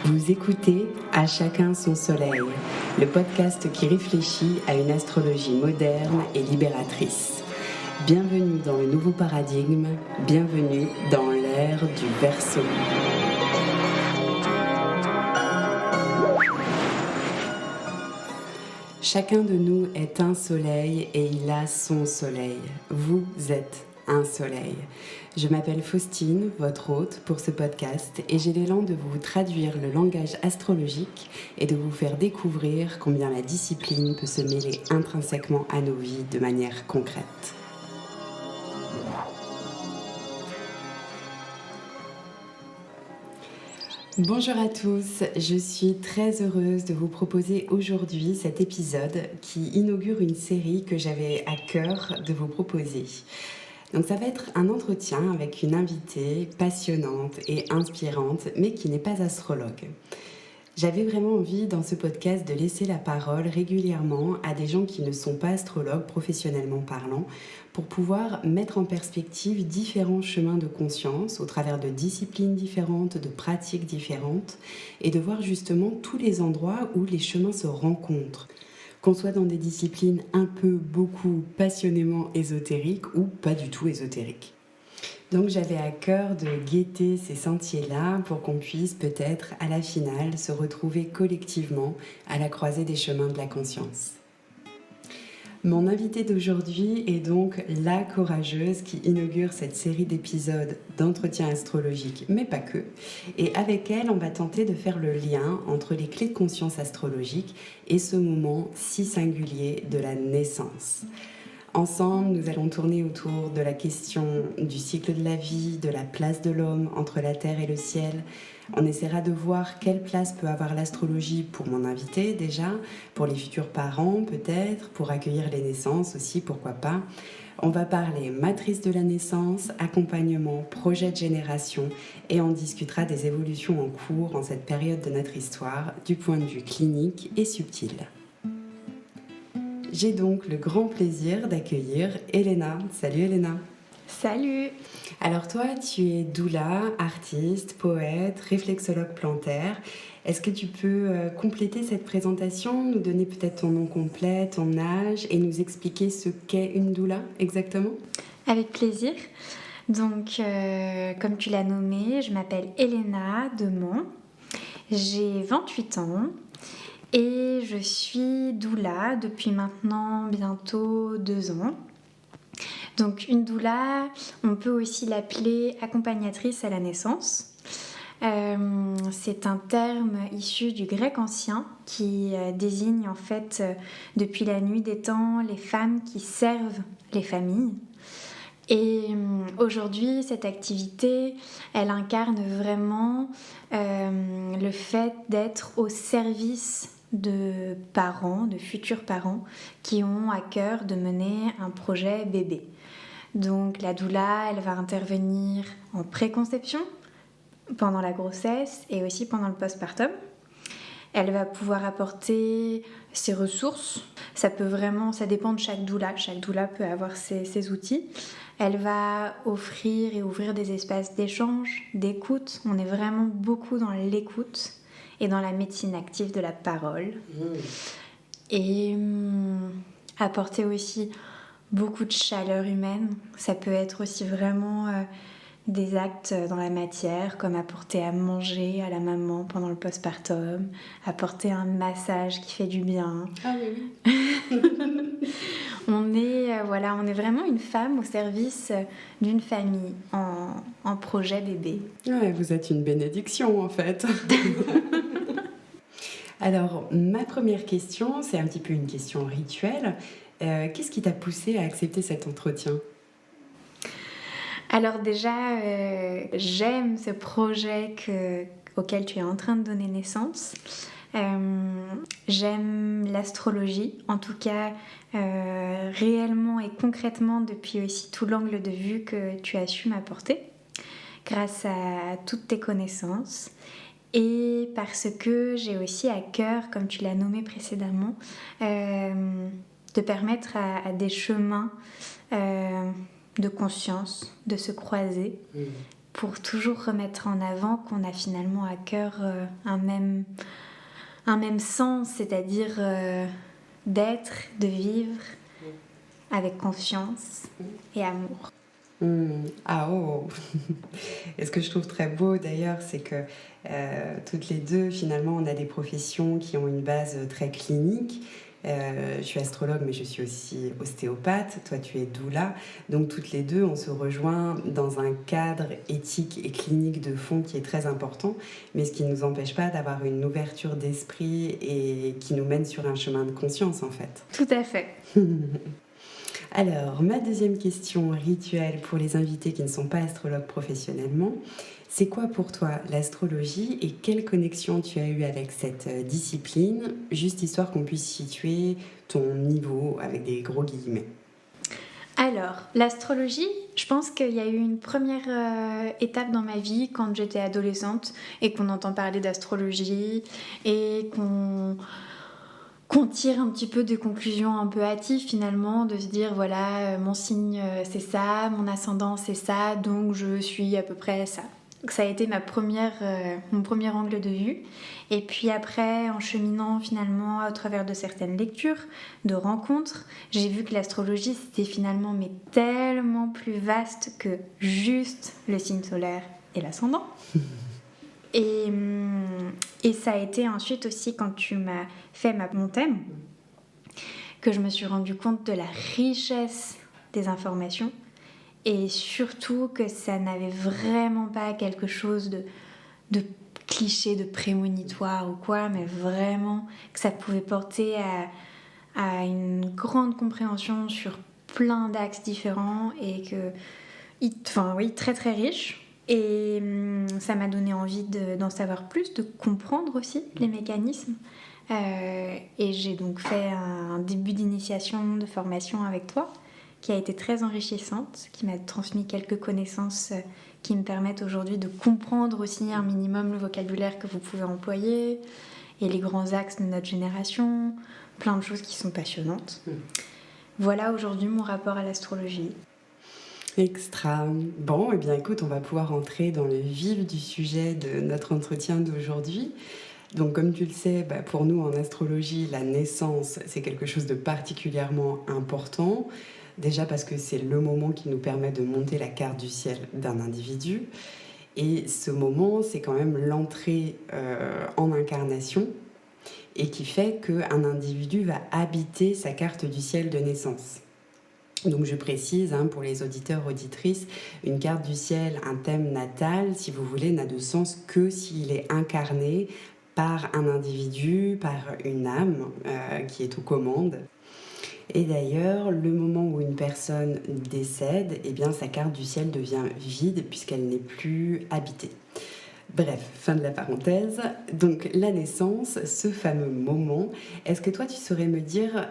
Vous écoutez À chacun son soleil, le podcast qui réfléchit à une astrologie moderne et libératrice. Bienvenue dans le nouveau paradigme, bienvenue dans l'ère du Verseau. Chacun de nous est un soleil et il a son soleil. Vous êtes un soleil. Je m'appelle Faustine, votre hôte pour ce podcast, et j'ai l'élan de vous traduire le langage astrologique et de vous faire découvrir combien la discipline peut se mêler intrinsèquement à nos vies de manière concrète. Bonjour à tous, je suis très heureuse de vous proposer aujourd'hui cet épisode qui inaugure une série que j'avais à cœur de vous proposer. Donc ça va être un entretien avec une invitée passionnante et inspirante, mais qui n'est pas astrologue. J'avais vraiment envie dans ce podcast de laisser la parole régulièrement à des gens qui ne sont pas astrologues professionnellement parlant, pour pouvoir mettre en perspective différents chemins de conscience au travers de disciplines différentes, de pratiques différentes, et de voir justement tous les endroits où les chemins se rencontrent. Qu'on soit dans des disciplines un peu, beaucoup, passionnément ésotériques ou pas du tout ésotériques. Donc j'avais à cœur de guetter ces sentiers-là pour qu'on puisse peut-être à la finale se retrouver collectivement à la croisée des chemins de la conscience. Mon invitée d'aujourd'hui est donc la courageuse qui inaugure cette série d'épisodes d'entretien astrologique, mais pas que. Et avec elle, on va tenter de faire le lien entre les clés de conscience astrologique et ce moment si singulier de la naissance. Ensemble, nous allons tourner autour de la question du cycle de la vie, de la place de l'homme entre la terre et le ciel. On essaiera de voir quelle place peut avoir l'astrologie pour mon invité déjà, pour les futurs parents peut-être, pour accueillir les naissances aussi, pourquoi pas. On va parler matrice de la naissance, accompagnement, projet de génération et on discutera des évolutions en cours en cette période de notre histoire du point de vue clinique et subtil. J'ai donc le grand plaisir d'accueillir Elena. Salut Elena. Salut. Alors toi, tu es doula, artiste, poète, réflexologue plantaire. Est-ce que tu peux compléter cette présentation, nous donner peut-être ton nom complet, ton âge et nous expliquer ce qu'est une doula exactement ? Avec plaisir. Donc, comme tu l'as nommé, je m'appelle Elena Demont. J'ai 28 ans. Et je suis doula depuis maintenant bientôt 2 ans. Donc une doula, on peut aussi l'appeler accompagnatrice à la naissance. C'est un terme issu du grec ancien qui désigne en fait depuis la nuit des temps les femmes qui servent les familles. Et aujourd'hui, cette activité, elle incarne vraiment le fait d'être au service de parents, de futurs parents qui ont à cœur de mener un projet bébé. Donc la doula, elle va intervenir en préconception, pendant la grossesse et aussi pendant le postpartum. Elle va pouvoir apporter ses ressources. Ça dépend de chaque doula. Chaque doula peut avoir ses outils. Elle va offrir et ouvrir des espaces d'échange, d'écoute. On est vraiment beaucoup dans l'écoute et dans la médecine active de la parole. Et apporter aussi beaucoup de chaleur humaine. Ça peut être aussi vraiment des actes dans la matière, comme apporter à manger à la maman pendant le postpartum, apporter un massage qui fait du bien. Ah oui. On est vraiment une femme au service d'une famille en projet bébé. Ouais, vous êtes une bénédiction en fait. Alors, ma première question, c'est un petit peu une question rituelle. Qu'est-ce qui t'a poussé à accepter cet entretien ? Alors déjà, j'aime ce projet auquel tu es en train de donner naissance. J'aime l'astrologie, en tout cas réellement et concrètement depuis aussi tout l'angle de vue que tu as su m'apporter grâce à toutes tes connaissances. Et parce que j'ai aussi à cœur, comme tu l'as nommé précédemment, de permettre à des chemins de conscience de se croiser pour toujours remettre en avant qu'on a finalement à cœur un même sens, c'est-à-dire d'être, de vivre avec confiance et amour. Ah oh. Et ce que je trouve très beau d'ailleurs, c'est que toutes les deux, finalement, on a des professions qui ont une base très clinique. Je suis astrologue, mais je suis aussi ostéopathe. Toi, tu es doula. Donc, toutes les deux, on se rejoint dans un cadre éthique et clinique de fond qui est très important, mais ce qui ne nous empêche pas d'avoir une ouverture d'esprit et qui nous mène sur un chemin de conscience, en fait. Tout à fait. Alors, ma deuxième question rituelle pour les invités qui ne sont pas astrologues professionnellement, c'est quoi pour toi l'astrologie et quelle connexion tu as eue avec cette discipline, juste histoire qu'on puisse situer ton niveau avec des gros guillemets. Alors, l'astrologie, je pense qu'il y a eu une première étape dans ma vie quand j'étais adolescente et qu'on entend parler d'astrologie et qu'on tire un petit peu des conclusions un peu hâtives finalement, de se dire voilà, mon signe c'est ça, mon ascendant c'est ça, donc je suis à peu près ça. Donc ça a été mon premier angle de vue. Et puis après, en cheminant finalement à travers de certaines lectures, de rencontres, j'ai vu que l'astrologie c'était finalement mais tellement plus vaste que juste le signe solaire et l'ascendant. Et ça a été ensuite aussi quand tu m'as fait mon thème que je me suis rendu compte de la richesse des informations et surtout que ça n'avait vraiment pas quelque chose de cliché, de prémonitoire ou quoi, mais vraiment que ça pouvait porter à une grande compréhension sur plein d'axes différents et que, enfin oui, très très riche. Et ça m'a donné envie d'en savoir plus, de comprendre aussi les mécanismes. Et j'ai donc fait un début d'initiation, de formation avec toi, qui a été très enrichissante, qui m'a transmis quelques connaissances qui me permettent aujourd'hui de comprendre aussi un minimum le vocabulaire que vous pouvez employer et les grands axes de notre génération, plein de choses qui sont passionnantes. Voilà aujourd'hui mon rapport à l'astrologie. Extra. Bon, eh bien écoute, on va pouvoir entrer dans le vif du sujet de notre entretien d'aujourd'hui. Donc comme tu le sais, pour nous en astrologie, la naissance, c'est quelque chose de particulièrement important. Déjà parce que c'est le moment qui nous permet de monter la carte du ciel d'un individu. Et ce moment, c'est quand même l'entrée en incarnation et qui fait qu'un individu va habiter sa carte du ciel de naissance. Donc je précise, pour les auditeurs, auditrices, une carte du ciel, un thème natal, si vous voulez, n'a de sens que s'il est incarné par un individu, par une âme qui est aux commandes. Et d'ailleurs, le moment où une personne décède, eh bien, sa carte du ciel devient vide puisqu'elle n'est plus habitée. Bref, fin de la parenthèse. Donc la naissance, ce fameux moment, est-ce que toi tu saurais me dire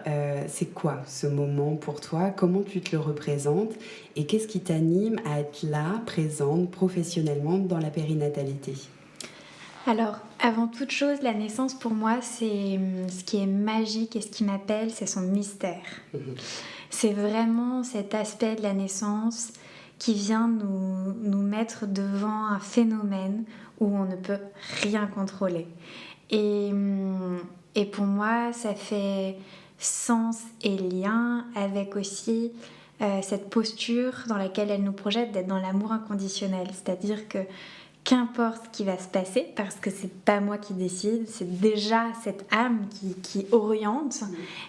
c'est quoi ce moment pour toi, comment tu te le représentes et qu'est-ce qui t'anime à être là, présente professionnellement dans la périnatalité ? Alors, avant toute chose, la naissance pour moi, c'est ce qui est magique et ce qui m'appelle, c'est son mystère. C'est vraiment cet aspect de la naissance qui vient nous mettre devant un phénomène où on ne peut rien contrôler. Et pour moi, ça fait sens et lien avec aussi cette posture dans laquelle elle nous projette d'être dans l'amour inconditionnel. C'est-à-dire que qu'importe ce qui va se passer, parce que c'est pas moi qui décide, c'est déjà cette âme qui oriente,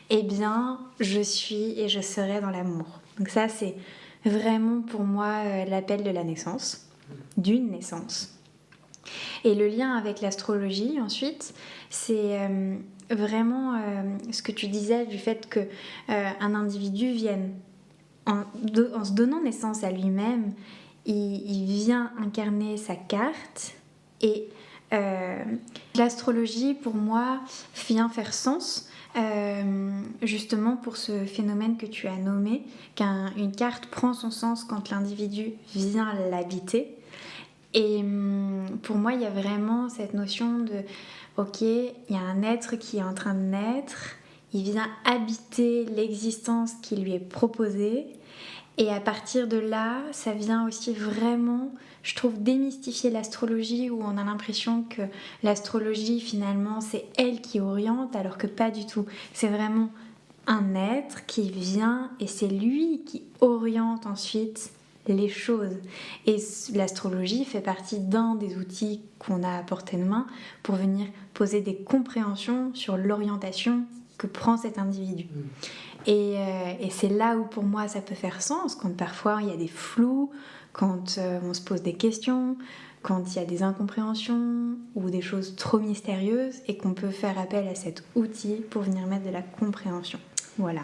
eh bien, je suis et je serai dans l'amour. Donc ça, c'est vraiment pour moi l'appel de la naissance, d'une naissance. Et le lien avec l'astrologie, ensuite, c'est vraiment ce que tu disais du fait qu'un individu vienne, en se donnant naissance à lui-même, il vient incarner sa carte et l'astrologie pour moi vient faire sens justement pour ce phénomène que tu as nommé, qu'une carte prend son sens quand l'individu vient l'habiter. Et pour moi il y a vraiment cette notion de ok, il y a un être qui est en train de naître, il vient habiter l'existence qui lui est proposée. Et à partir de là, ça vient aussi vraiment, je trouve, démystifier l'astrologie, où on a l'impression que l'astrologie, finalement, c'est elle qui oriente, alors que pas du tout. C'est vraiment un être qui vient et c'est lui qui oriente ensuite les choses. Et l'astrologie fait partie d'un des outils qu'on a à portée de main pour venir poser des compréhensions sur l'orientation que prend cet individu. Et c'est là où pour moi ça peut faire sens, quand parfois il y a des flous, quand on se pose des questions, quand il y a des incompréhensions ou des choses trop mystérieuses et qu'on peut faire appel à cet outil pour venir mettre de la compréhension. Voilà.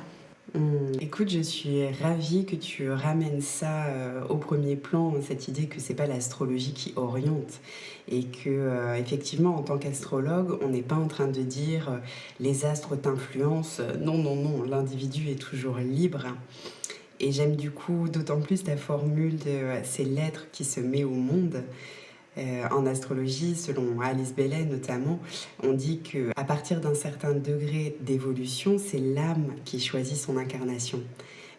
Écoute, je suis ravie que tu ramènes ça au premier plan, cette idée que c'est pas l'astrologie qui oriente et que effectivement en tant qu'astrologue, on n'est pas en train de dire les astres t'influencent. Non, non, non, l'individu est toujours libre. Et j'aime du coup d'autant plus ta formule de c'est l'être qui se met au monde. En astrologie, selon Alice Bailey notamment, on dit qu'à partir d'un certain degré d'évolution, c'est l'âme qui choisit son incarnation.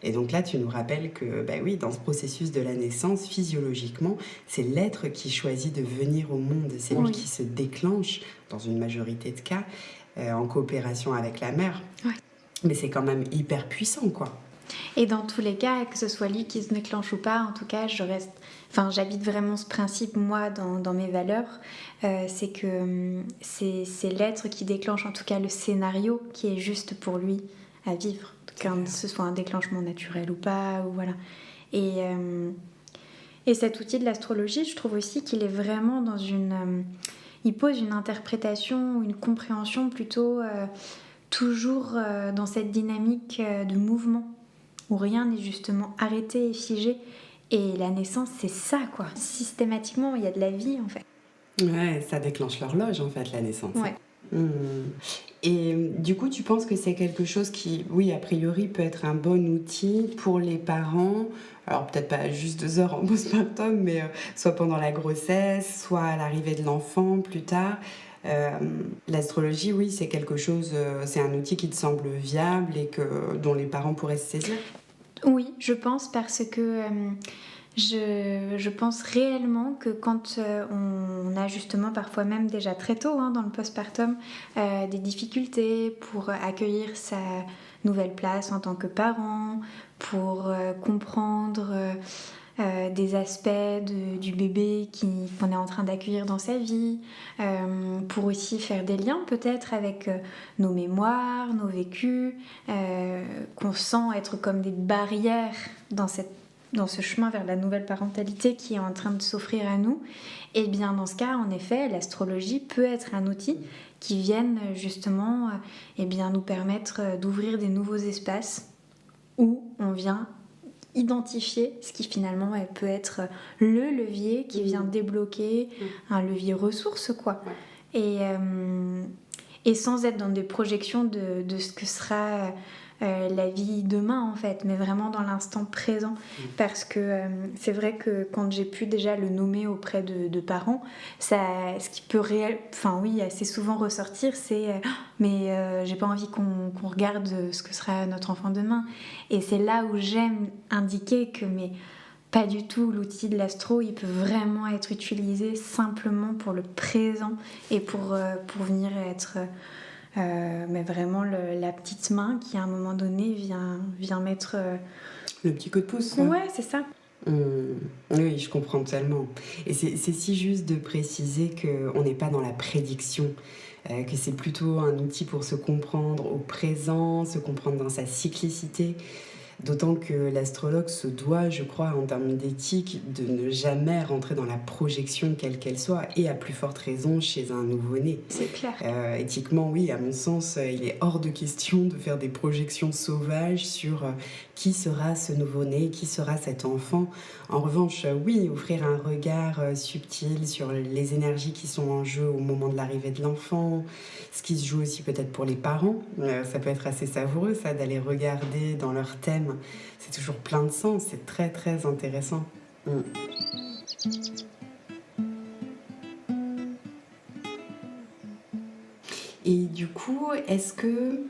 Et donc là, tu nous rappelles que, bah oui, dans ce processus de la naissance, physiologiquement, c'est l'être qui choisit de venir au monde. C'est lui qui se déclenche, dans une majorité de cas, en coopération avec la mère. Ouais. Mais c'est quand même hyper puissant, quoi. Et dans tous les cas, que ce soit lui qui se déclenche ou pas, en tout cas, j'habite vraiment ce principe, moi, dans mes valeurs. C'est que c'est l'être qui déclenche, en tout cas, le scénario qui est juste pour lui à vivre. Que ce soit un déclenchement naturel ou pas, ou voilà. Et cet outil de l'astrologie, je trouve aussi qu'il est vraiment dans il pose une interprétation, une compréhension plutôt toujours dans cette dynamique de mouvement, où rien n'est justement arrêté et figé. Et la naissance, c'est ça, quoi. Systématiquement, il y a de la vie, en fait. Ouais, ça déclenche l'horloge, en fait, la naissance. Ouais. Et du coup, tu penses que c'est quelque chose qui, oui, a priori, peut être un bon outil pour les parents, alors peut-être pas juste 2 heures en postpartum, mais soit pendant la grossesse, soit à l'arrivée de l'enfant plus tard. L'astrologie, oui, c'est quelque chose, c'est un outil qui te semble viable et dont les parents pourraient se saisir. Oui, je pense parce que je pense réellement que quand on a justement parfois même déjà très tôt dans le postpartum des difficultés pour accueillir sa nouvelle place en tant que parent, pour comprendre des aspects du bébé qu'on est en train d'accueillir dans sa vie, pour aussi faire des liens peut-être avec nos mémoires, nos vécus, qu'on sent être comme des barrières dans ce chemin vers la nouvelle parentalité qui est en train de s'offrir à nous. Et bien dans ce cas, en effet, l'astrologie peut être un outil qui vienne justement nous permettre d'ouvrir des nouveaux espaces où on vient identifier ce qui finalement peut être le levier qui vient débloquer un levier ressource, quoi. Et sans être dans des projections de ce que sera la vie demain, en fait, mais vraiment dans l'instant présent. Parce que c'est vrai que quand j'ai pu déjà le nommer auprès de parents, ce qui peut assez souvent ressortir, c'est mais j'ai pas envie qu'on regarde ce que sera notre enfant demain. Et c'est là où j'aime indiquer que pas du tout, l'outil de l'astro, il peut vraiment être utilisé simplement pour le présent et pour venir être mais vraiment la petite main qui à un moment donné vient mettre le petit coup de pouce. Ouais, c'est ça. Oui, je comprends tellement. Et c'est si juste de préciser qu'on n'est pas dans la prédiction, que c'est plutôt un outil pour se comprendre au présent, se comprendre dans sa cyclicité. D'autant que l'astrologue se doit, je crois, en termes d'éthique, de ne jamais rentrer dans la projection quelle qu'elle soit, et à plus forte raison chez un nouveau-né. C'est clair. Éthiquement, oui, à mon sens, il est hors de question de faire des projections sauvages sur qui sera ce nouveau-né, qui sera cet enfant. En revanche, oui, offrir un regard subtil sur les énergies qui sont en jeu au moment de l'arrivée de l'enfant, ce qui se joue aussi peut-être pour les parents. Ça peut être assez savoureux, ça, d'aller regarder dans leur thème. C'est toujours plein de sens, c'est très très intéressant. Et du coup, est-ce que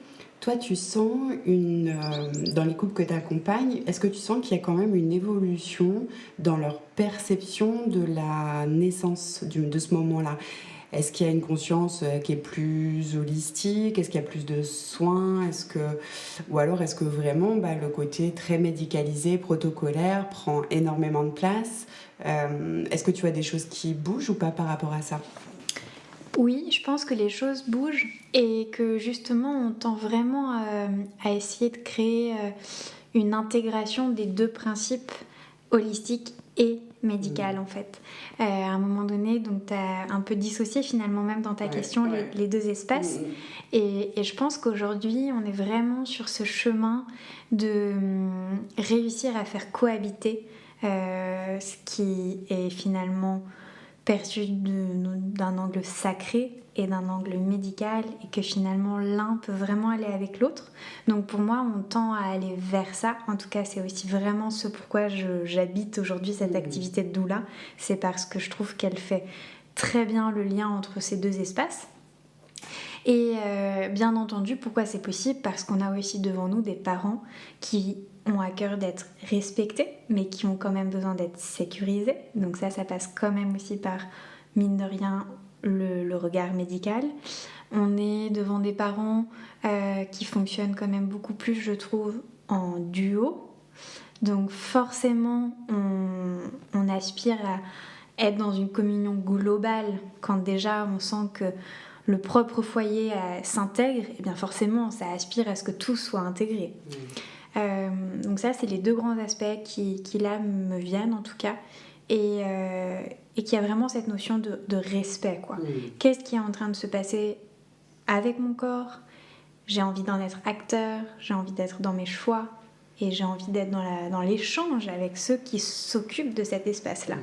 Toi, tu sens dans les couples que tu accompagnes, est-ce que tu sens qu'il y a quand même une évolution dans leur perception de la naissance de ce moment-là? Est-ce qu'il y a une conscience qui est plus holistique? Est-ce qu'il y a plus de soins? Ou alors est-ce que vraiment le côté très médicalisé, protocolaire prend énormément de place? Est-ce que tu vois des choses qui bougent ou pas par rapport à ça? Oui, je pense que les choses bougent et que justement on tend vraiment à essayer de créer une intégration des deux principes holistiques et médical en fait. À un moment donné, donc tu as un peu dissocié finalement même dans ta question les deux espaces. Et je pense qu'aujourd'hui, on est vraiment sur ce chemin de réussir à faire cohabiter ce qui est finalement perçu d'un angle sacré et d'un angle médical, et que finalement l'un peut vraiment aller avec l'autre. Donc pour moi, on tend à aller vers ça. En tout cas, c'est aussi vraiment ce pourquoi j'habite aujourd'hui cette activité de doula. C'est parce que je trouve qu'elle fait très bien le lien entre ces deux espaces. Et bien entendu, pourquoi c'est possible? Parce qu'on a aussi devant nous des parents qui ont à cœur d'être respectés, mais qui ont quand même besoin d'être sécurisés. Donc ça passe quand même aussi par, mine de rien, le regard médical. On est devant des parents qui fonctionnent quand même beaucoup plus, je trouve, en duo. Donc forcément, on aspire à être dans une communion globale quand déjà on sent que le propre foyer s'intègre, et bien forcément ça aspire à ce que tout soit intégré. Donc ça, c'est les deux grands aspects qui là me viennent en tout cas, et qui a vraiment cette notion de respect, quoi. Qu'est-ce qui est en train de se passer avec mon corps? J'ai envie d'en être acteur, j'ai envie d'être dans mes choix, et j'ai envie d'être dans l'échange avec ceux qui s'occupent de cet espace-là.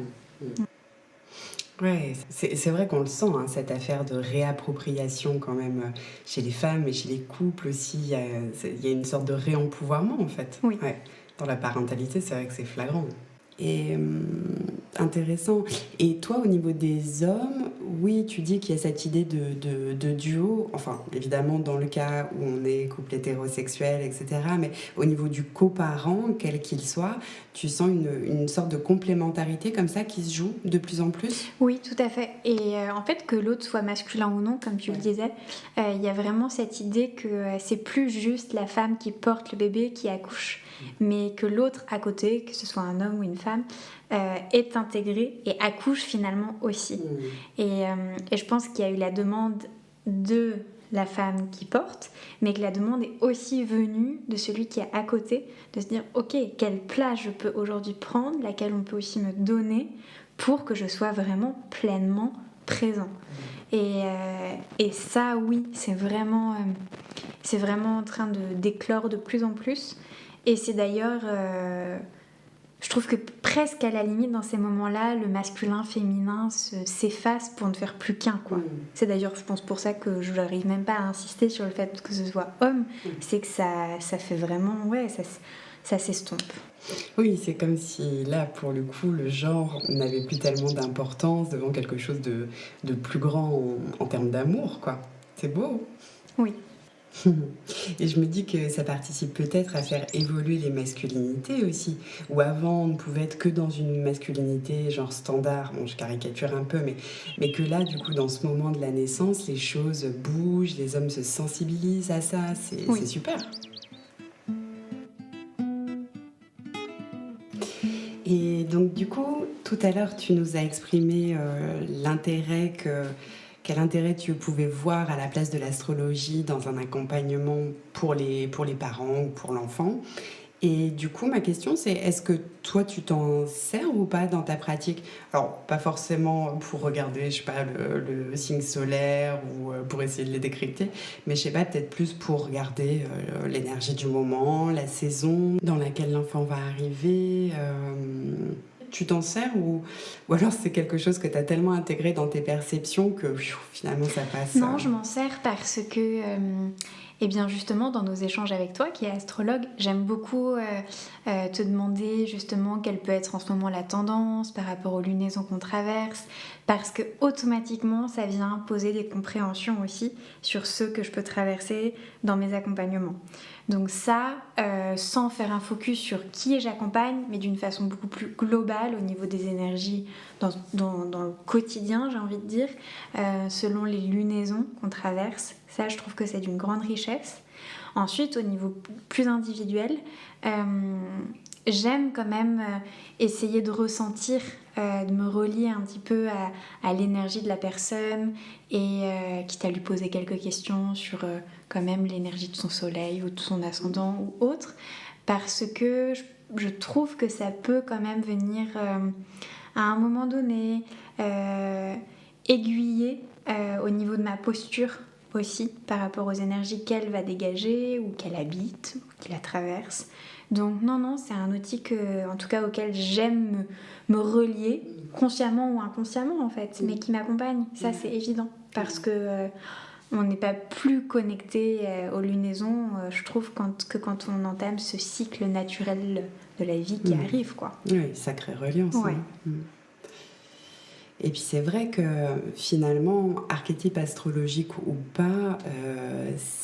Ouais, c'est vrai qu'on le sent, hein, cette affaire de réappropriation quand même chez les femmes et chez les couples aussi. Il y a une sorte de réempouvoirment en fait. Oui. Ouais. Dans la parentalité, c'est vrai que c'est flagrant. Et intéressant. Et toi, au niveau des hommes, oui, tu dis qu'il y a cette idée de duo, enfin, évidemment, dans le cas où on est couple hétérosexuel, etc., mais au niveau du coparent, quel qu'il soit, tu sens une sorte de complémentarité comme ça qui se joue de plus en plus? Oui, tout à fait. Et en fait, que l'autre soit masculin ou non, comme tu le disais, il y a vraiment cette idée que c'est plus juste la femme qui porte le bébé, qui accouche, mais que l'autre à côté, que ce soit un homme ou une femme, est intégré et accouche finalement aussi. Et je pense qu'il y a eu la demande de la femme qui porte, mais que la demande est aussi venue de celui qui est à côté, de se dire ok, quelle place je peux aujourd'hui prendre, laquelle on peut aussi me donner pour que je sois vraiment pleinement présent. Et ça, oui, c'est vraiment en train d'éclore de plus en plus. Et c'est d'ailleurs, je trouve que presque à la limite, dans ces moments-là, le masculin, féminin s'efface pour ne faire plus qu'un, quoi. C'est d'ailleurs, je pense, pour ça que je n'arrive même pas à insister sur le fait que ce soit homme. C'est que ça fait vraiment, ça s'estompe. Oui, c'est comme si là, pour le coup, le genre n'avait plus tellement d'importance devant quelque chose de plus grand en termes d'amour, quoi. C'est beau. Oui. Et je me dis que ça participe peut-être à faire évoluer les masculinités aussi. Où avant, on ne pouvait être que dans une masculinité genre standard, bon, je caricature un peu, mais que là, du coup, dans ce moment de la naissance, les choses bougent, les hommes se sensibilisent à ça, c'est super. Et donc du coup, tout à l'heure, tu nous as exprimé quel intérêt tu pouvais voir à la place de l'astrologie dans un accompagnement pour les parents ou pour l'enfant. Et du coup, ma question, c'est est-ce que toi, tu t'en sers ou pas dans ta pratique? Alors, pas forcément pour regarder, je sais pas, le signe solaire ou pour essayer de les décrypter, mais je sais pas, peut-être plus pour regarder l'énergie du moment, la saison dans laquelle l'enfant va arriver. Tu t'en sers ou alors c'est quelque chose que tu as tellement intégré dans tes perceptions que finalement ça passe? Non, je m'en sers parce que Et bien justement, dans nos échanges avec toi, qui est astrologue, j'aime beaucoup te demander justement quelle peut être en ce moment la tendance par rapport aux lunaisons qu'on traverse, parce que automatiquement, ça vient poser des compréhensions aussi sur ce que je peux traverser dans mes accompagnements. Donc ça, sans faire un focus sur qui j'accompagne, mais d'une façon beaucoup plus globale au niveau des énergies dans le quotidien, j'ai envie de dire, selon les lunaisons qu'on traverse. Ça, je trouve que c'est d'une grande richesse. Ensuite, au niveau plus individuel, j'aime quand même essayer de ressentir, de me relier un petit peu à l'énergie de la personne et quitte à lui poser quelques questions sur quand même l'énergie de son soleil ou de son ascendant ou autre, parce que je trouve que ça peut quand même venir à un moment donné aiguiller au niveau de ma posture aussi par rapport aux énergies qu'elle va dégager ou qu'elle habite ou qui la traverse. Donc non, c'est un outil en tout cas auquel j'aime me relier, consciemment ou inconsciemment en fait, mais qui m'accompagne. Ça c'est évident, parce que on n'est pas plus connecté aux lunaisons, je trouve, quand on entame ce cycle naturel de la vie qui arrive, quoi. Oui, sacrée reliance. Ouais. Hein. Et puis c'est vrai que finalement, archétype astrologique ou pas,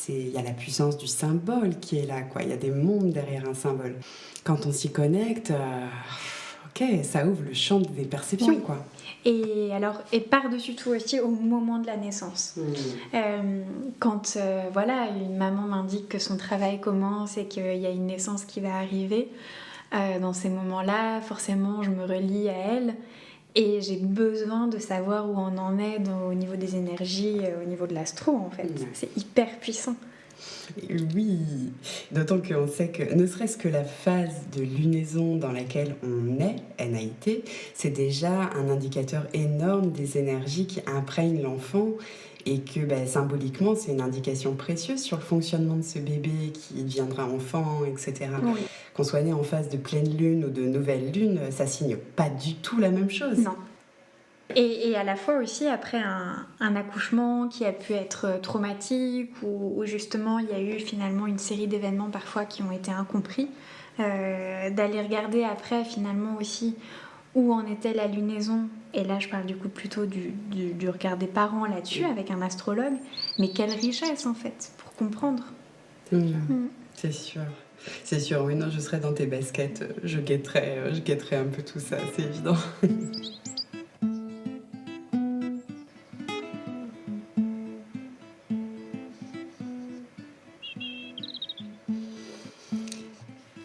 il y a la puissance du symbole qui est là, quoi. Il y a des mondes derrière un symbole. Quand on s'y connecte, ça ouvre le champ des perceptions, oui. Quoi. Et par-dessus tout aussi au moment de la naissance. Quand une maman m'indique que son travail commence et qu'il y a une naissance qui va arriver, dans ces moments-là, forcément, je me relie à elle. Et j'ai besoin de savoir où on en est au niveau des énergies, au niveau de l'astro, en fait. C'est hyper puissant. Oui, d'autant qu'on sait que, ne serait-ce que la phase de lunaison dans laquelle on est, NAIT, c'est déjà un indicateur énorme des énergies qui imprègnent l'enfant et que symboliquement, c'est une indication précieuse sur le fonctionnement de ce bébé qui deviendra enfant, etc. Oui. Qu'on soit né en phase de pleine lune ou de nouvelle lune, ça signe pas du tout la même chose. Non. Et à la fois aussi, après un accouchement qui a pu être traumatique ou justement il y a eu finalement une série d'événements parfois qui ont été incompris, d'aller regarder après finalement aussi où en était la lunaison, et là je parle du coup plutôt du regard des parents là-dessus avec un astrologue, mais quelle richesse en fait pour comprendre. C'est sûr. C'est sûr, oui, non, je serai dans tes baskets, je guetterai un peu tout ça, c'est évident.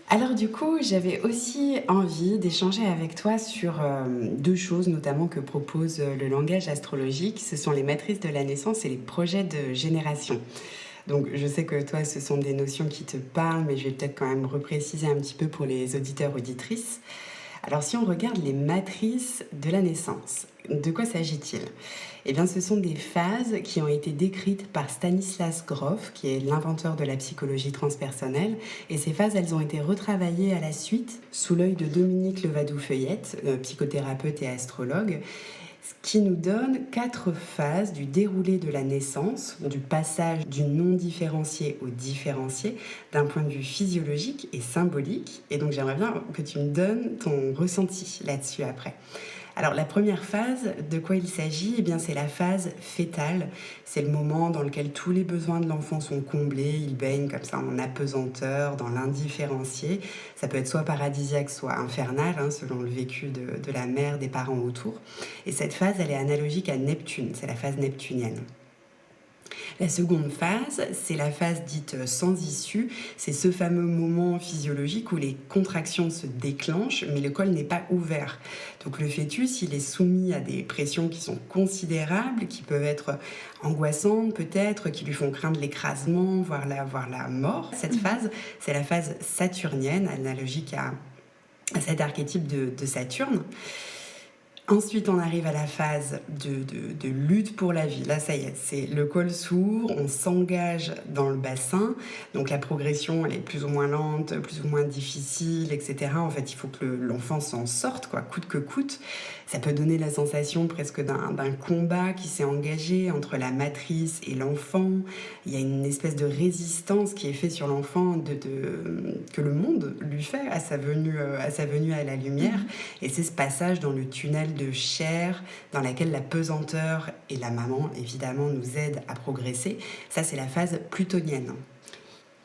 Alors du coup, j'avais aussi envie d'échanger avec toi sur deux choses, notamment que propose le langage astrologique. Ce sont les matrices de la naissance et les projets de génération. Donc je sais que toi, ce sont des notions qui te parlent, mais je vais peut-être quand même repréciser un petit peu pour les auditeurs, auditrices. Alors si on regarde les matrices de la naissance, de quoi s'agit-il ? Eh bien, ce sont des phases qui ont été décrites par Stanislas Grof, qui est l'inventeur de la psychologie transpersonnelle. Et ces phases, elles ont été retravaillées à la suite sous l'œil de Dominique Levadoux-Feuillette, psychothérapeute et astrologue, ce qui nous donne 4 phases du déroulé de la naissance, du passage du non différencié au différencié, d'un point de vue physiologique et symbolique. Et donc, j'aimerais bien que tu me donnes ton ressenti là-dessus après. Alors la première phase, de quoi il s'agit ? Eh bien, c'est la phase fœtale. C'est le moment dans lequel tous les besoins de l'enfant sont comblés. Il baigne comme ça en apesanteur, dans l'indifférencié. Ça peut être soit paradisiaque, soit infernal, selon le vécu de la mère, des parents autour. Et cette phase, elle est analogique à Neptune. C'est la phase neptunienne. La seconde phase, c'est la phase dite sans issue. C'est ce fameux moment physiologique où les contractions se déclenchent, mais le col n'est pas ouvert. Donc le fœtus, il est soumis à des pressions qui sont considérables, qui peuvent être angoissantes peut-être, qui lui font craindre l'écrasement, voire la mort. Cette phase, c'est la phase saturnienne, analogique à cet archétype de Saturne. Ensuite, on arrive à la phase de lutte pour la vie. Là, ça y est, c'est le col s'ouvre, on s'engage dans le bassin. Donc la progression, elle est plus ou moins lente, plus ou moins difficile, etc. En fait, il faut que l'enfant s'en sorte, quoi, coûte que coûte. Ça peut donner la sensation presque d'un combat qui s'est engagé entre la matrice et l'enfant. Il y a une espèce de résistance qui est faite sur l'enfant que le monde lui fait à sa venue à la lumière. Et c'est ce passage dans le tunnel de chair dans laquelle la pesanteur et la maman, évidemment, nous aident à progresser. Ça, c'est la phase plutonienne.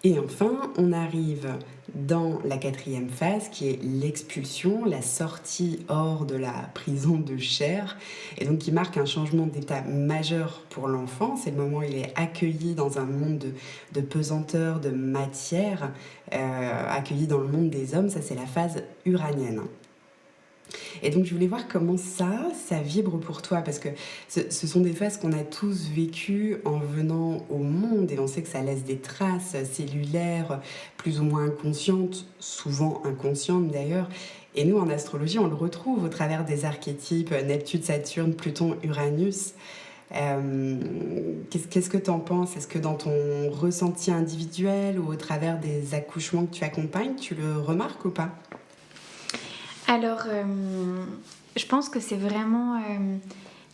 Et enfin, on arrive dans la 4e phase qui est l'expulsion, la sortie hors de la prison de chair, et donc qui marque un changement d'état majeur pour l'enfant. C'est le moment où il est accueilli dans un monde de pesanteur, de matière, accueilli dans le monde des hommes. Ça, c'est la phase uranienne. Et donc je voulais voir comment ça vibre pour toi, parce que ce sont des phases qu'on a tous vécues en venant au monde, et on sait que ça laisse des traces cellulaires plus ou moins inconscientes, souvent inconscientes d'ailleurs. Et nous, en astrologie, on le retrouve au travers des archétypes Neptune, Saturne, Pluton, Uranus. Qu'est-ce que tu en penses? Est-ce que dans ton ressenti individuel ou au travers des accouchements que tu accompagnes, tu le remarques ou pas? Alors, je pense que c'est vraiment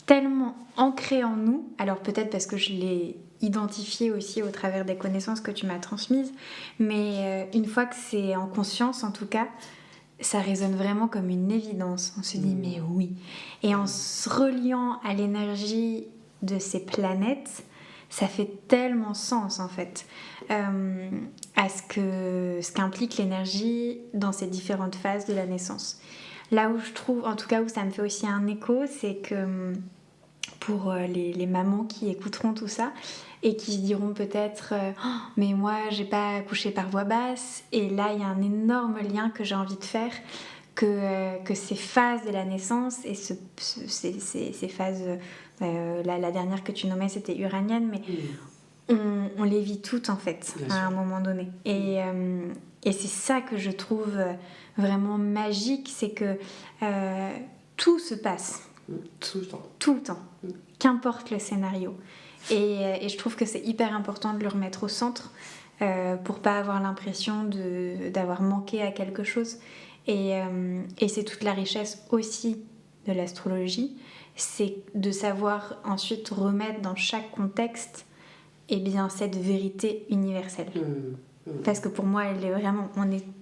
tellement ancré en nous, alors peut-être parce que je l'ai identifié aussi au travers des connaissances que tu m'as transmises, mais une fois que c'est en conscience en tout cas, ça résonne vraiment comme une évidence. On se dit mais oui. Et en se reliant à l'énergie de ces planètes, ça fait tellement sens en fait à ce qu'implique l'énergie dans ces différentes phases de la naissance. Là où je trouve, en tout cas où ça me fait aussi un écho, c'est que pour les mamans qui écouteront tout ça et qui se diront peut-être oh, mais moi j'ai pas accouché par voix basse, et là il y a un énorme lien que j'ai envie de faire, que ces phases de la naissance et ces phases, la dernière que tu nommais c'était uranienne, mais on les vit toutes en fait à un moment donné, et c'est ça que je trouve vraiment magique, c'est que tout se passe tout le temps, qu'importe le scénario, et je trouve que c'est hyper important de le remettre au centre pour pas avoir l'impression d'avoir manqué à quelque chose, et c'est toute la richesse aussi de l'astrologie, c'est de savoir ensuite remettre dans chaque contexte cette vérité universelle. Parce que pour moi, elle est vraiment,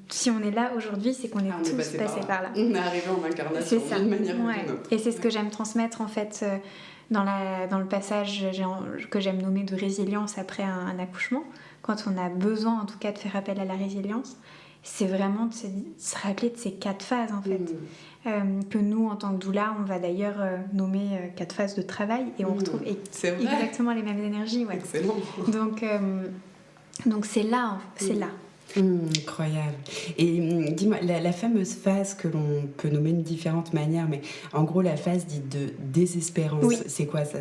si on est là aujourd'hui, c'est qu'on est tous passés par là. On est arrivé en incarnation d'une manière ou d'une autre. Et c'est ce que j'aime transmettre en fait dans le passage que j'aime nommer de résilience après un accouchement, quand on a besoin en tout cas de faire appel à la résilience, c'est vraiment de se rappeler de ces 4 phases en fait. Que nous en tant que doula on va d'ailleurs nommer 4 phases de travail, et on retrouve exactement les mêmes énergies. Ouais. Excellent. Donc c'est là, c'est là. Incroyable. Et dis-moi, la fameuse phase que l'on peut nommer de différentes manières, mais en gros la phase dite de désespérance, c'est quoi ça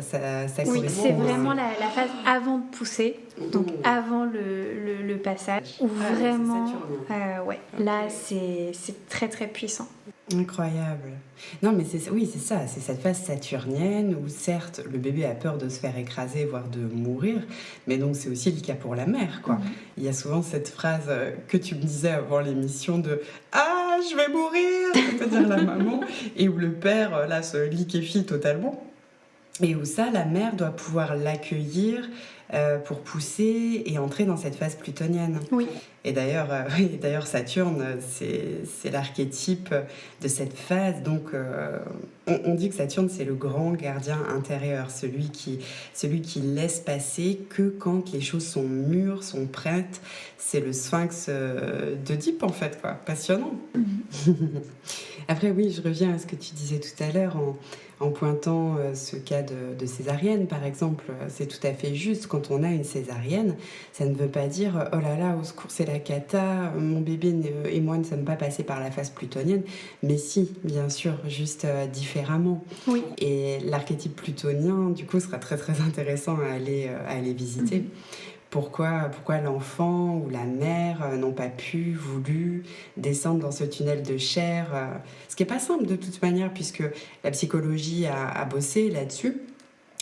Oui, c'est vraiment la phase avant de pousser, donc avant le passage, où vraiment, là c'est très très puissant. Incroyable. Non, mais c'est ça, c'est cette phase saturnienne où certes le bébé a peur de se faire écraser, voire de mourir, mais donc c'est aussi le cas pour la mère, quoi. Il y a souvent cette phrase que tu me disais avant l'émission de « Ah, je vais mourir !» peut dire la maman, et où le père, là, se liquéfie totalement. Et où ça, la mère doit pouvoir l'accueillir pour pousser et entrer dans cette phase plutonienne. Oui. Et d'ailleurs, Saturne, c'est l'archétype de cette phase. Donc, on dit que Saturne, c'est le grand gardien intérieur, celui qui laisse passer que quand les choses sont mûres, sont prêtes. C'est le sphinx d'Oedipe, en fait, quoi. Passionnant. Après, oui, je reviens à ce que tu disais tout à l'heure en pointant ce cas de césarienne, par exemple. C'est tout à fait juste. Quand on a une césarienne, ça ne veut pas dire « Oh là là, au secours, c'est la cata, mon bébé et moi ne sommes pas passés par la phase plutonienne ». Mais si, bien sûr, juste différemment. Oui. Et l'archétype plutonien, du coup, sera très très intéressant à aller visiter. pourquoi l'enfant ou la mère n'ont pas voulu descendre dans ce tunnel de chair. Ce qui n'est pas simple de toute manière, puisque la psychologie a bossé là-dessus.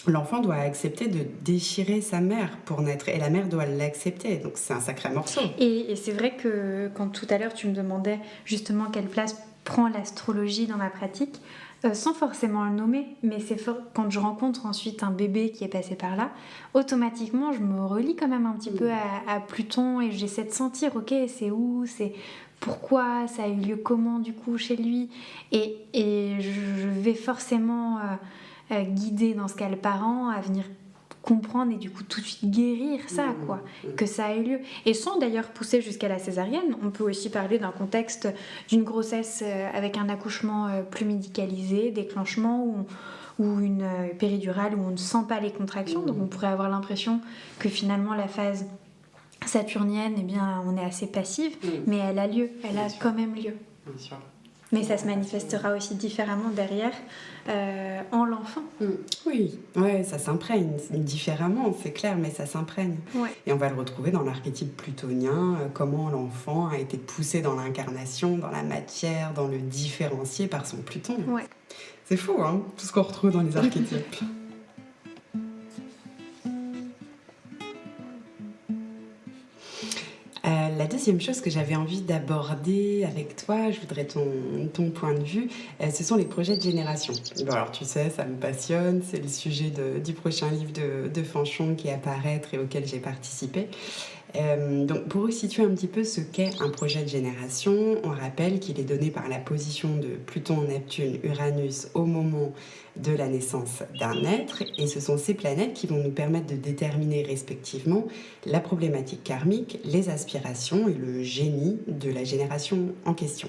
L'enfant doit accepter de déchirer sa mère pour naître, et la mère doit l'accepter, donc c'est un sacré morceau. Et c'est vrai que quand tout à l'heure tu me demandais justement quelle place prend l'astrologie dans ma pratique, sans forcément le nommer, mais quand je rencontre ensuite un bébé qui est passé par là, automatiquement je me relie quand même un petit peu à Pluton et j'essaie de sentir, ok, c'est où, c'est pourquoi, ça a eu lieu comment du coup chez lui, et je vais forcément guider dans ce cas le parent à venir comprendre et du coup tout de suite guérir ça, quoi, que ça a eu lieu. Et sans d'ailleurs pousser jusqu'à la césarienne, on peut aussi parler d'un contexte d'une grossesse avec un accouchement plus médicalisé, déclenchement ou une péridurale où on ne sent pas les contractions, donc on pourrait avoir l'impression que finalement la phase saturnienne, eh bien, on est assez passive, mais elle a lieu, elle a quand même lieu. Bien sûr. Mais ça se manifestera aussi différemment derrière en l'enfant. Oui, ouais, ça s'imprègne différemment, c'est clair, mais ça s'imprègne. Ouais. Et on va le retrouver dans l'archétype plutonien, comment l'enfant a été poussé dans l'incarnation, dans la matière, dans le différencié par son Pluton. Ouais. C'est fou, hein, tout ce qu'on retrouve dans les archétypes. La deuxième chose que j'avais envie d'aborder avec toi, je voudrais ton point de vue, ce sont les projets de génération. Bon, alors tu sais, ça me passionne, c'est le sujet du prochain livre de Fanchon qui est à paraître et auquel j'ai participé. Donc pour resituer un petit peu ce qu'est un projet de génération, on rappelle qu'il est donné par la position de Pluton, Neptune, Uranus au moment de la naissance d'un être, et ce sont ces planètes qui vont nous permettre de déterminer respectivement la problématique karmique, les aspirations et le génie de la génération en question.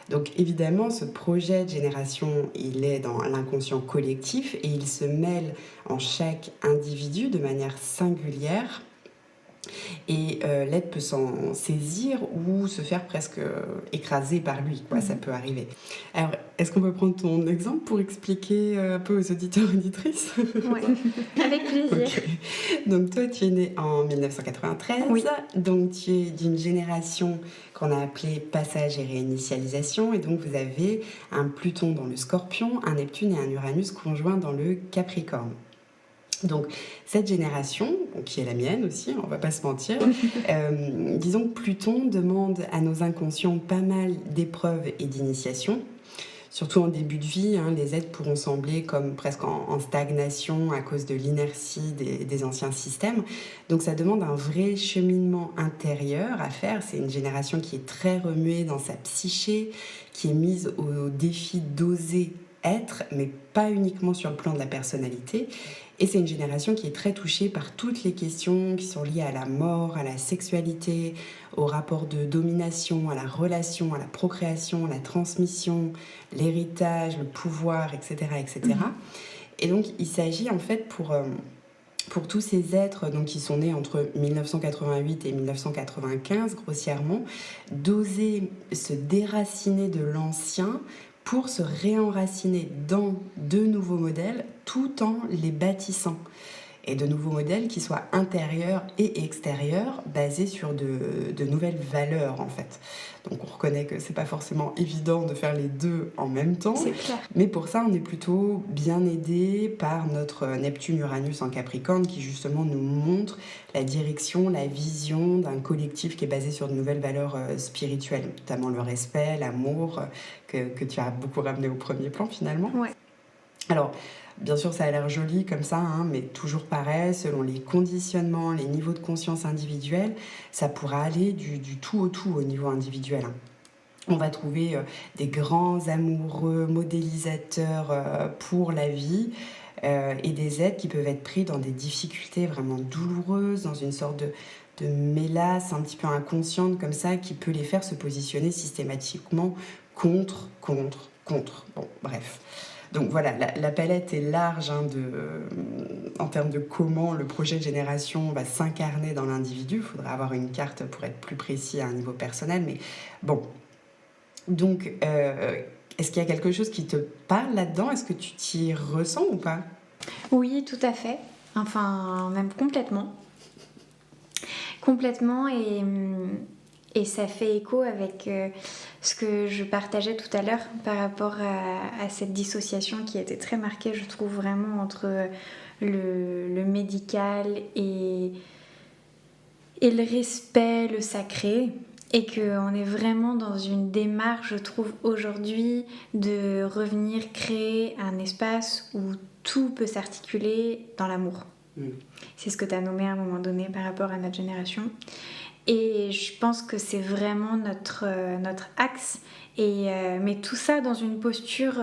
Donc évidemment, ce projet de génération, il est dans l'inconscient collectif et il se mêle en chaque individu de manière singulière. Et l'être peut s'en saisir ou se faire presque écraser par lui, quoi, ça peut arriver. Alors, est-ce qu'on peut prendre ton exemple pour expliquer un peu aux auditeurs et auditrices ? Oui, avec plaisir. Okay. Donc toi, tu es née en 1993, oui. Donc tu es d'une génération qu'on a appelée passage et réinitialisation, et donc vous avez un Pluton dans le Scorpion, un Neptune et un Uranus conjoints dans le Capricorne. Donc cette génération, qui est la mienne aussi, on ne va pas se mentir, disons que Pluton demande à nos inconscients pas mal d'épreuves et d'initiations. Surtout en début de vie, les êtres pourront sembler comme presque en stagnation à cause de l'inertie des anciens systèmes. Donc ça demande un vrai cheminement intérieur à faire. C'est une génération qui est très remuée dans sa psyché, qui est mise au défi d'oser être, mais pas uniquement sur le plan de la personnalité. Et c'est une génération qui est très touchée par toutes les questions qui sont liées à la mort, à la sexualité, au rapport de domination, à la relation, à la procréation, à la transmission, l'héritage, le pouvoir, etc. etc. Et donc, il s'agit en fait pour tous ces êtres donc, qui sont nés entre 1988 et 1995, grossièrement, d'oser se déraciner de l'ancien pour se réenraciner dans de nouveaux modèles tout en les bâtissant. Et de nouveaux modèles qui soient intérieurs et extérieurs, basés sur de nouvelles valeurs en fait. Donc on reconnaît que c'est pas forcément évident de faire les deux en même temps. C'est clair. Mais pour ça, on est plutôt bien aidé par notre Neptune-Uranus en Capricorne qui justement nous montre la direction, la vision d'un collectif qui est basé sur de nouvelles valeurs spirituelles, notamment le respect, l'amour, que tu as beaucoup ramené au premier plan finalement. Ouais. Alors, bien sûr, ça a l'air joli comme ça, mais toujours pareil, selon les conditionnements, les niveaux de conscience individuels, ça pourra aller du tout au niveau individuel. On va trouver des grands amoureux modélisateurs pour la vie et des êtres qui peuvent être pris dans des difficultés vraiment douloureuses, dans une sorte de mélasse un petit peu inconsciente comme ça, qui peut les faire se positionner systématiquement contre. Bon, bref. Donc voilà, la palette est large en termes de comment le projet de génération va s'incarner dans l'individu. Il faudra avoir une carte pour être plus précis à un niveau personnel. Mais bon, donc est-ce qu'il y a quelque chose qui te parle là-dedans ? Est-ce que tu t'y ressens ou pas ? Oui, tout à fait. Enfin, même complètement. Complètement, et ça fait écho avec ce que je partageais tout à l'heure par rapport à cette dissociation qui était très marquée, je trouve, vraiment entre le médical et le respect, le sacré. Et qu'on est vraiment dans une démarche, je trouve, aujourd'hui, de revenir créer un espace où tout peut s'articuler dans l'amour. C'est ce que tu as nommé à un moment donné par rapport à notre génération. Et je pense que c'est vraiment notre axe. Mais tout ça dans une posture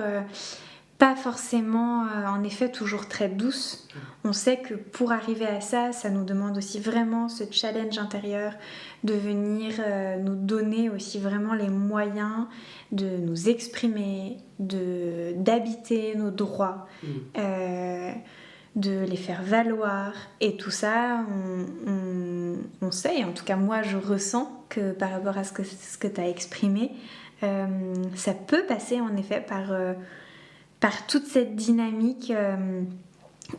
pas forcément, en effet, toujours très douce. On sait que pour arriver à ça, ça nous demande aussi vraiment ce challenge intérieur de venir nous donner aussi vraiment les moyens de nous exprimer, d'habiter nos droits, de les faire valoir. Et tout ça, on sait, et en tout cas moi je ressens que par rapport à ce que tu as exprimé, ça peut passer en effet par toute cette dynamique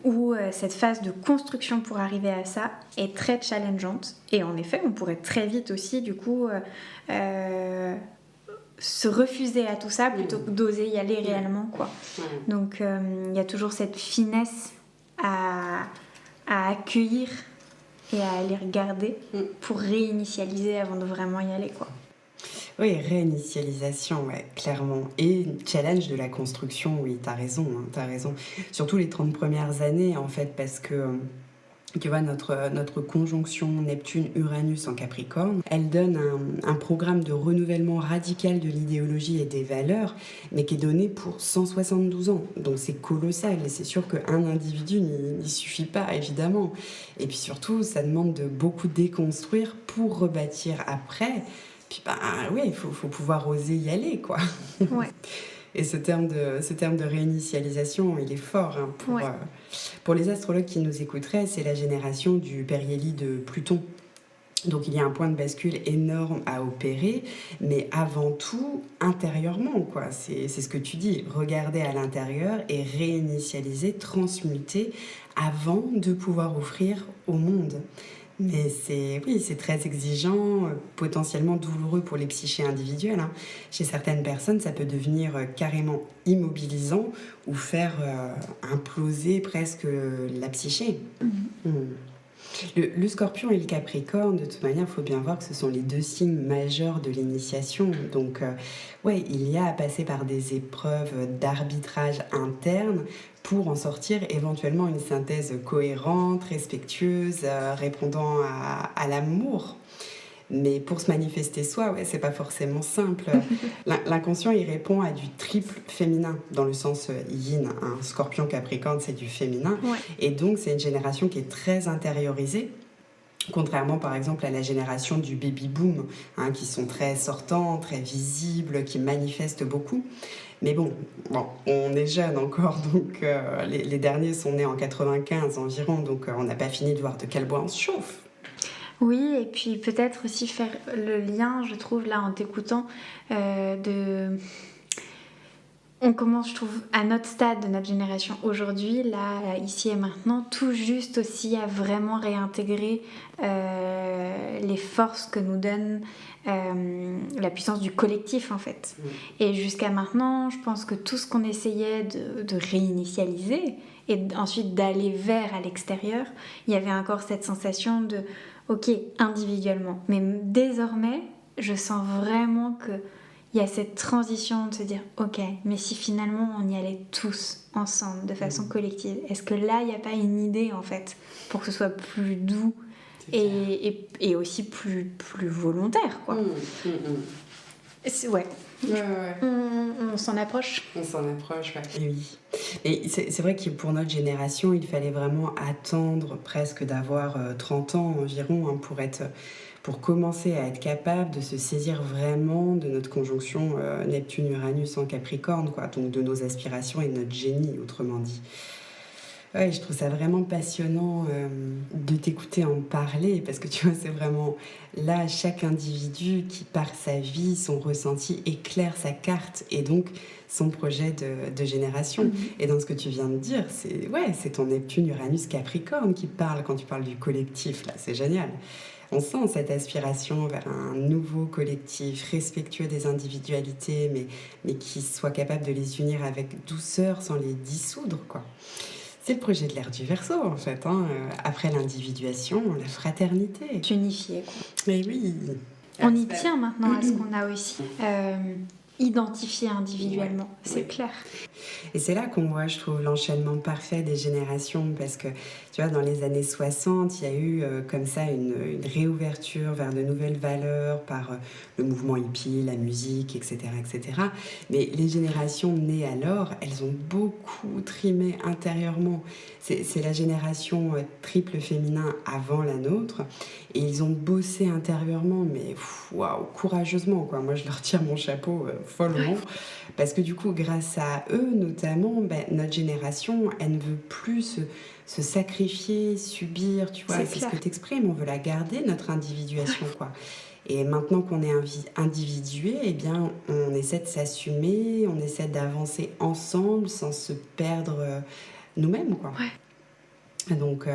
où cette phase de construction pour arriver à ça est très challengeante. Et en effet, on pourrait très vite aussi, du coup, se refuser à tout ça plutôt que d'oser y aller réellement, quoi. Donc, il y a toujours cette finesse à accueillir et à aller regarder pour réinitialiser avant de vraiment y aller, quoi. Oui, réinitialisation, ouais, clairement. Et challenge de la construction, oui, t'as raison. Surtout les 30 premières années, en fait, parce que, tu vois, notre conjonction Neptune-Uranus en Capricorne, elle donne un programme de renouvellement radical de l'idéologie et des valeurs, mais qui est donné pour 172 ans. Donc c'est colossal, et c'est sûr qu'un individu n'y suffit pas, évidemment. Et puis surtout, ça demande de beaucoup déconstruire pour rebâtir après. Puis oui, il faut pouvoir oser y aller, quoi. Ouais. Et ce terme de réinitialisation, il est fort. Hein, pour les astrologues qui nous écouteraient, c'est la génération du périhélie de Pluton. Donc il y a un point de bascule énorme à opérer, mais avant tout, intérieurement, quoi. C'est ce que tu dis, regarder à l'intérieur et réinitialiser, transmuter avant de pouvoir offrir au monde. Mais c'est très exigeant, potentiellement douloureux pour les psychés individuelles. Hein. Chez certaines personnes, ça peut devenir carrément immobilisant ou faire imploser presque la psyché. Le Scorpion et le Capricorne, de toute manière, il faut bien voir que ce sont les deux signes majeurs de l'initiation. Donc, il y a à passer par des épreuves d'arbitrage interne pour en sortir éventuellement une synthèse cohérente, respectueuse, répondant à l'amour. Mais pour se manifester soi, c'est pas forcément simple. L'inconscient, il répond à du triple féminin, dans le sens yin. Hein. Scorpion, Capricorne, c'est du féminin. Ouais. Et donc, c'est une génération qui est très intériorisée. Contrairement par exemple à la génération du baby-boom, hein, qui sont très sortants, très visibles, qui manifestent beaucoup. Mais bon, on est jeunes encore, donc les derniers sont nés en 95 environ, donc on n'a pas fini de voir de quel bois on se chauffe. Oui, et puis peut-être aussi faire le lien, je trouve, là en t'écoutant, on commence, je trouve, à notre stade de notre génération aujourd'hui, là, ici et maintenant, tout juste aussi à vraiment réintégrer les forces que nous donne la puissance du collectif, en fait. Et jusqu'à maintenant, je pense que tout ce qu'on essayait de réinitialiser et ensuite d'aller vers à l'extérieur, il y avait encore cette sensation de, ok, individuellement. Mais désormais, je sens vraiment que il y a cette transition de se dire ok, mais si finalement on y allait tous ensemble de façon collective, est-ce que là il n'y a pas une idée en fait pour que ce soit plus doux et aussi plus volontaire quoi. Ouais. On s'en approche. On s'en approche, ouais. Et oui. Et c'est vrai que pour notre génération, il fallait vraiment attendre presque d'avoir 30 ans environ pour commencer à être capable de se saisir vraiment de notre conjonction Neptune-Uranus en Capricorne, quoi, donc de nos aspirations et de notre génie, autrement dit. Ouais, je trouve ça vraiment passionnant de t'écouter en parler, parce que tu vois, c'est vraiment là, chaque individu qui, par sa vie, son ressenti, éclaire sa carte et donc son projet de génération. Et dans ce que tu viens de dire, c'est ton Neptune-Uranus-Capricorne qui parle quand tu parles du collectif, là, c'est génial. On sent cette aspiration vers un nouveau collectif respectueux des individualités, mais qui soit capable de les unir avec douceur sans les dissoudre, quoi. C'est le projet de l'ère du Verseau, en fait, hein. Après l'individuation, la fraternité. Unifié, quoi. Mais oui. On y tient maintenant à ce qu'on a aussi identifié individuellement, c'est clair. Et c'est là qu'on voit, je trouve, l'enchaînement parfait des générations, parce que, tu vois, dans les années 60, il y a eu comme ça une réouverture vers de nouvelles valeurs par le mouvement hippie, la musique, etc., etc. Mais les générations nées alors, elles ont beaucoup trimé intérieurement. C'est la génération triple féminin avant la nôtre, et ils ont bossé intérieurement, mais waouh, courageusement, quoi. Moi, je leur tire mon chapeau follement, parce que du coup, grâce à eux, notamment, notre génération, elle ne veut plus se sacrifier, subir, tu vois. C'est ce que tu exprimes, on veut la garder, notre individuation, quoi. Et maintenant qu'on est individué, eh bien, on essaie de s'assumer, on essaie d'avancer ensemble sans se perdre nous-mêmes, quoi. Ouais. Donc,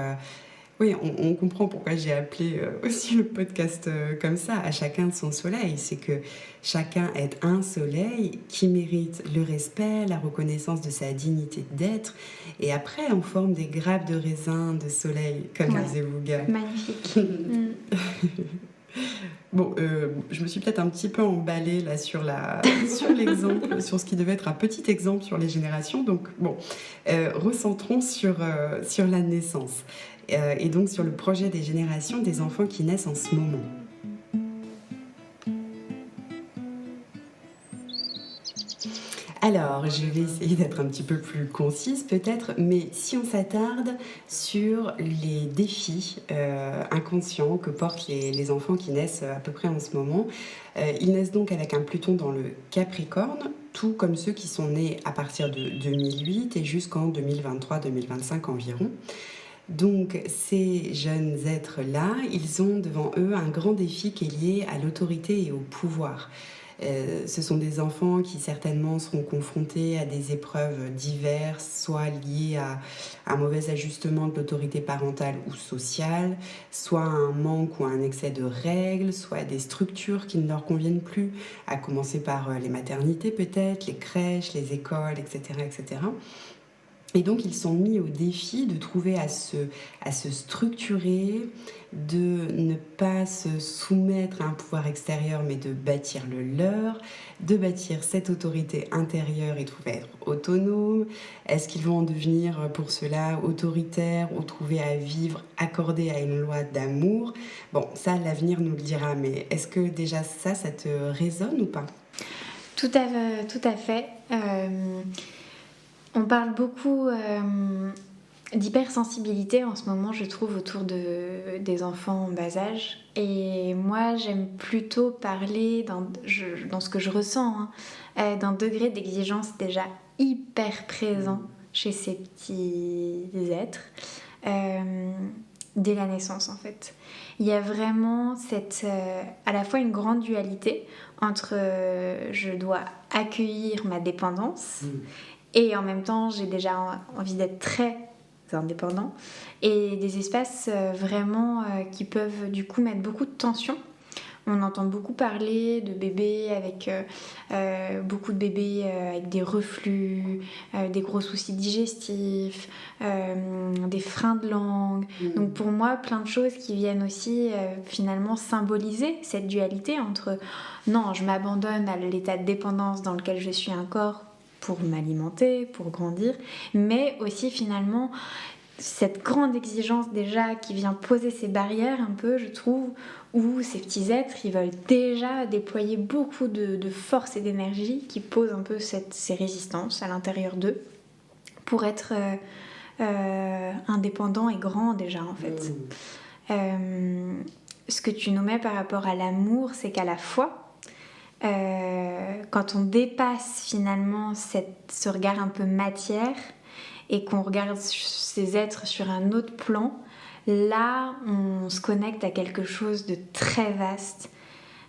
oui, on comprend pourquoi j'ai appelé aussi le podcast comme ça, à chacun de son soleil. C'est que chacun est un soleil qui mérite le respect, la reconnaissance de sa dignité d'être. Et après, on forme des grappes de raisin de soleil, comme disait Bouga. Magnifique. Bon, je me suis peut-être un petit peu emballée là sur l'exemple, sur ce qui devait être un petit exemple sur les générations. Donc, bon, recentrons sur la naissance. Et donc sur le projet des générations des enfants qui naissent en ce moment. Alors, je vais essayer d'être un petit peu plus concise peut-être, mais si on s'attarde sur les défis inconscients que portent les enfants qui naissent à peu près en ce moment, ils naissent donc avec un Pluton dans le Capricorne, tout comme ceux qui sont nés à partir de 2008 et jusqu'en 2023-2025 environ. Donc ces jeunes êtres-là, ils ont devant eux un grand défi qui est lié à l'autorité et au pouvoir. Ce sont des enfants qui certainement seront confrontés à des épreuves diverses, soit liées à un mauvais ajustement de l'autorité parentale ou sociale, soit à un manque ou à un excès de règles, soit à des structures qui ne leur conviennent plus, à commencer par les maternités peut-être, les crèches, les écoles, etc., etc. Et donc, ils sont mis au défi de trouver à se structurer, de ne pas se soumettre à un pouvoir extérieur, mais de bâtir le leur, de bâtir cette autorité intérieure et trouver à être autonome. Est-ce qu'ils vont en devenir, pour cela, autoritaires ou trouver à vivre accordés à une loi d'amour? Bon, ça, l'avenir nous le dira, mais est-ce que déjà ça te résonne ou pas? Tout à fait. On parle beaucoup d'hypersensibilité en ce moment, je trouve, autour des enfants en bas âge. Et moi, j'aime plutôt parler, dans ce que je ressens, d'un degré d'exigence déjà hyper présent chez ces petits êtres, dès la naissance en fait. Il y a vraiment à la fois une grande dualité entre je dois accueillir ma dépendance et en même temps j'ai déjà envie d'être très indépendant, et des espaces vraiment qui peuvent du coup mettre beaucoup de tension. On entend beaucoup parler de bébés avec beaucoup de bébés avec des reflux, des gros soucis digestifs, des freins de langue. Donc pour moi, plein de choses qui viennent aussi finalement symboliser cette dualité entre non, je m'abandonne à l'état de dépendance dans lequel je suis un corps pour m'alimenter, pour grandir, mais aussi finalement cette grande exigence déjà qui vient poser ces barrières un peu, je trouve, où ces petits êtres, ils veulent déjà déployer beaucoup de force et d'énergie qui posent un peu ces résistances à l'intérieur d'eux pour être indépendants et grands déjà en fait. Ce que tu nommais par rapport à l'amour, c'est qu'à la fois, quand on dépasse finalement ce regard un peu matière et qu'on regarde ces êtres sur un autre plan, là on se connecte à quelque chose de très vaste,